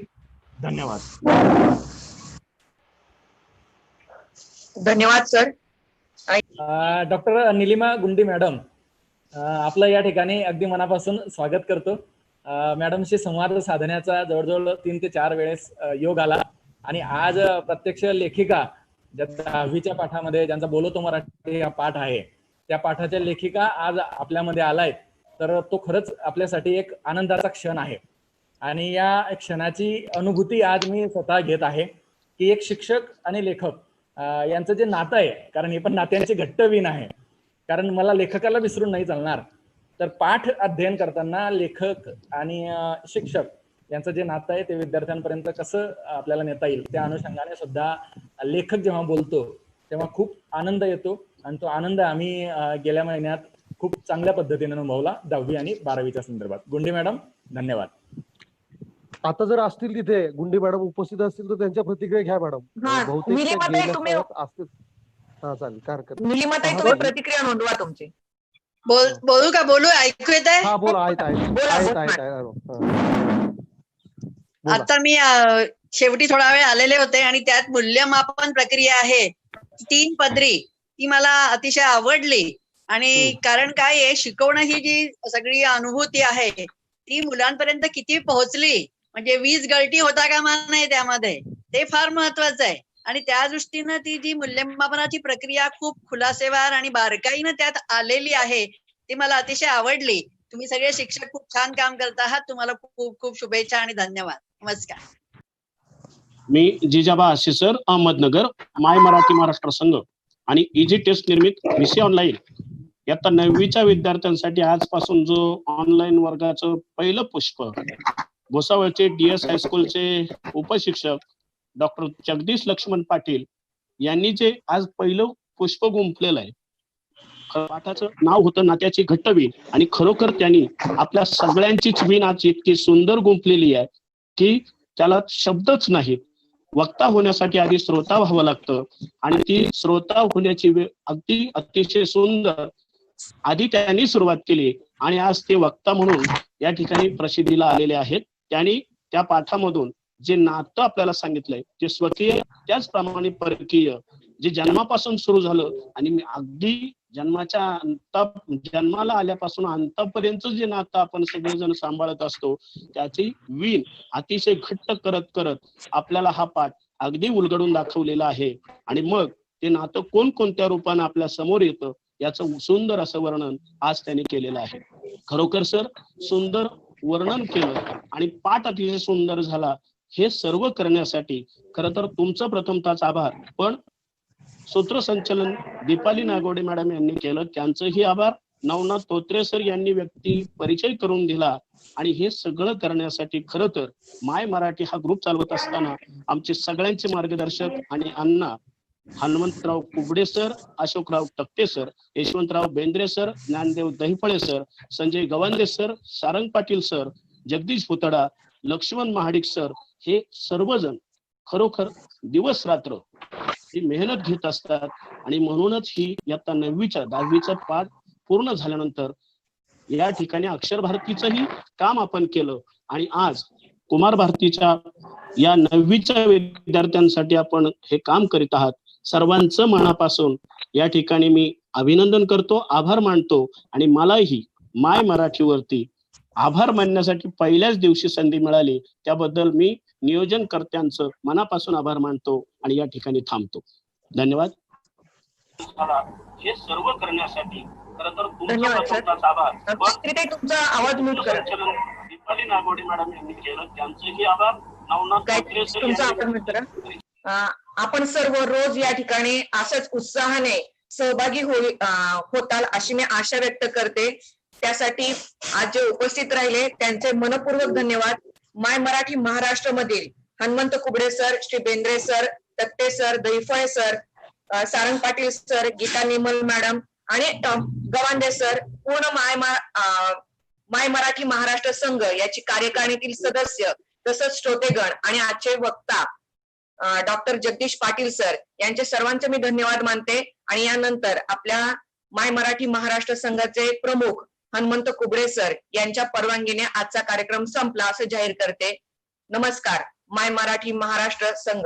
Speaker 3: धन्यवाद.
Speaker 1: धन्यवाद सर.
Speaker 3: डॉक्टर निलिमा गुंडी मॅडम, आपलं या ठिकाणी अगदी मनापासून स्वागत करतो. मॅडमशी संवाद साधण्याचा जवळजवळ 3 ते 4 वेळेस योग आला आणि आज प्रत्यक्ष लेखिका ज्या 10वीच्या पाठामध्ये ज्यांचा बोलतो मराठी हा पाठ आहे त्या पाठाच्या लेखिका आज आपल्यामध्ये आलाय, तर तो खरंच आपल्यासाठी एक आनंदाचा क्षण आहे. आणि या क्षणाची अनुभूती आज मी स्वतः घेत आहे की एक शिक्षक आणि लेखक यांचं जे नातं आहे, कारण हे पण नात्यांची घट्ट विण आहे, कारण मला लेखकाला विसरून नाही चालणार. तर पाठ अध्ययन करताना लेखक आणि शिक्षक यांचं जे नातं आहे ते विद्यार्थ्यांपर्यंत कसं आपल्याला नेता येईल त्या अनुषंगाने सुद्धा लेखक जेव्हा बोलतो तेव्हा खूप आनंद येतो आणि तो आनंद आम्ही गेल्या महिन्यात खूप चांगल्या पद्धतीने अनुभवला 10वी आणि 12वीच्या संदर्भात. गुंडी मॅडम धन्यवाद.
Speaker 5: आता जर असतील तिथे गुंडी मॅडम उपस्थित असतील तर त्यांच्या प्रतिक्रिया घ्या मॅडम. बहुतेक असतील. हा चालेल, काय हरकत नाही.
Speaker 1: निलिमाताई तुम्ही प्रतिक्रिया नोंदवा तुमची.
Speaker 6: बोलू ऐकू येत आहे?
Speaker 5: हा बोला.
Speaker 6: आता मी शेवटी थोडा वेळ आलेले होते आणि त्यात मूल्यमापन प्रक्रिया आहे 3 पदरी, ती मला अतिशय आवडली. आणि कारण काय आहे, शिकवणं ही जी सगळी अनुभूती आहे ती मुलांपर्यंत किती पोहोचली, म्हणजे 20 गलटी होता कामा नये त्यामध्ये, ते फार महत्वाचं आहे. आणि त्या दृष्टीनं ती जी मूल्यमापनाची प्रक्रिया खूप खुलासेवार आणि बारकाईनं त्यात आलेली आहे ती मला अतिशय आवडली. तुम्ही सगळे शिक्षक खूप छान काम करत आहात. तुम्हाला खूप खूप शुभेच्छा आणि धन्यवाद. नमस्कार.
Speaker 7: मी जिजाबा आशिसर, अहमदनगर, माय मराठी महाराष्ट्र संघ आणि इजी टेस्ट निर्मित विषय ऑनलाईन आता 9वीच्या विद्यार्थ्यांसाठी आजपासून जो ऑनलाईन वर्गाचं पहिलं पुष्प भुसावळचे DS हायस्कूलचे उपशिक्षक डॉक्टर जगदीश लक्ष्मण पाटील यांनी जे आज पहिलं पुष्प गुंफलेलं आहे, पाठाचं नाव होतं नात्याची घट्ट वीण. आणि खरोखर त्यांनी आपल्या सगळ्यांचीच वीण आज इतकी सुंदर गुंफलेली आहे की त्याला शब्दच नाहीत. वक्ता होण्यासाठी आधी श्रोता व्हावं लागतं आणि ती श्रोता होण्याची वेळ अगदी अतिशय सुंदर आधी त्यांनी सुरुवात केली आणि आज ते वक्ता म्हणून या ठिकाणी प्रसिद्धीला आलेले आहेत. त्यांनी त्या पाठामधून जे नातं आपल्याला सांगितलंय ते स्वकीय त्याचप्रमाणे परकीय जे जन्मापासून सुरू झालं आणि मी अगदी जन्माला आल्यापासून अंतापर्यंत जे नातं आपण सगळेजण सांभाळत असतो त्याची वीण अतिशय घट्ट करत करत आपल्याला हा पाठ अगदी उलगडून दाखवलेला आहे. आणि मग ते नातं कोणकोणत्या रूपाने आपल्या समोर येतं याचं सुंदर असं वर्णन आज त्यांनी केलेलं आहे. खरोखर सर सुंदर वर्णन केलं आणि पाठ अतिशय सुंदर झाला. हे सर्व करण्यासाठी खरं तर तुमचं प्रथमतःच आभार, पण सूत्रसंचलन दीपाली नागोडे मॅडम यांनी केलं, त्यांचंही आभार. नवनाथ तोत्रे सर यांनी व्यक्ती परिचय करून दिला आणि हे सगळं करण्यासाठी खरं तर माय मराठी हा ग्रुप चालवत असताना आमचे सगळ्यांचे मार्गदर्शक आणि Anna Hanumantrao Kubde sir, Ashokrao Takke sir, Yashwantrao Bendre sir, Dnyandev Dahiphale sir, Sanjay Gawande sir, Sarang Patil sir, Jagdish Putda, Laxman Mahadik sir, हे सर्वजण खरोखर दिवस रात्र ही मेहनत घेत असतात आणि म्हणूनच ही इयत्ता 10वीचं पाठ पूर्ण झाल्यानंतर या ठिकाणी अक्षर भारतीचंही काम आपण केलं आणि आज कुमार भारतीच्या या 9वीच्या विद्यार्थ्यांसाठी आपण हे काम करीत आहात. सर्वांचं मनापासून या ठिकाणी मी अभिनंदन करतो, आभार मानतो आणि मलाही माय मराठीवरती आभार मानण्यासाठी पहिल्याच दिवशी संधी मिळाली त्याबद्दल मी नियोजनकर्त्यांचं मनापासून आभार मानतो आणि या ठिकाणी थांबतो. धन्यवाद. हे सर्व करण्यासाठी खरं तर तुमचा आभार.
Speaker 1: तुमचा आवाज म्यूट करा.
Speaker 7: दीपाली नागवडे मॅडम यांनी केलं, त्यांचेही आभार.
Speaker 1: तुमचा आभार म्यूट करा. आपण सर्व रोज या ठिकाणी असंच उत्साहाने सहभागी होताल अशी मी आशा व्यक्त करते. त्यासाठी आज जे उपस्थित राहिले त्यांचे मनपूर्वक धन्यवाद. माय मराठी महाराष्ट्र मधील Hanumant Kubde sir, Shri Bendre sir, Tatte sir, Daiphale sir, Sarang Patil sir, Geeta Nimal madam आणि गवांदे सर, पूर्ण माय मराठी महाराष्ट्र संघ याची कार्यकारिणीतील सदस्य तसंच श्रोतेगण आणि आजचे वक्ता डॉक्टर जगदीश पाटील सर यांचे सर्वांचे मी धन्यवाद मानते. आणि यानंतर आपल्या माय मराठी महाराष्ट्र संघाचे प्रमुख हनुमंत कुबडे सर यांच्या परवानगीने आजचा कार्यक्रम संपला असं जाहीर करते. नमस्कार. माय मराठी महाराष्ट्र संघ.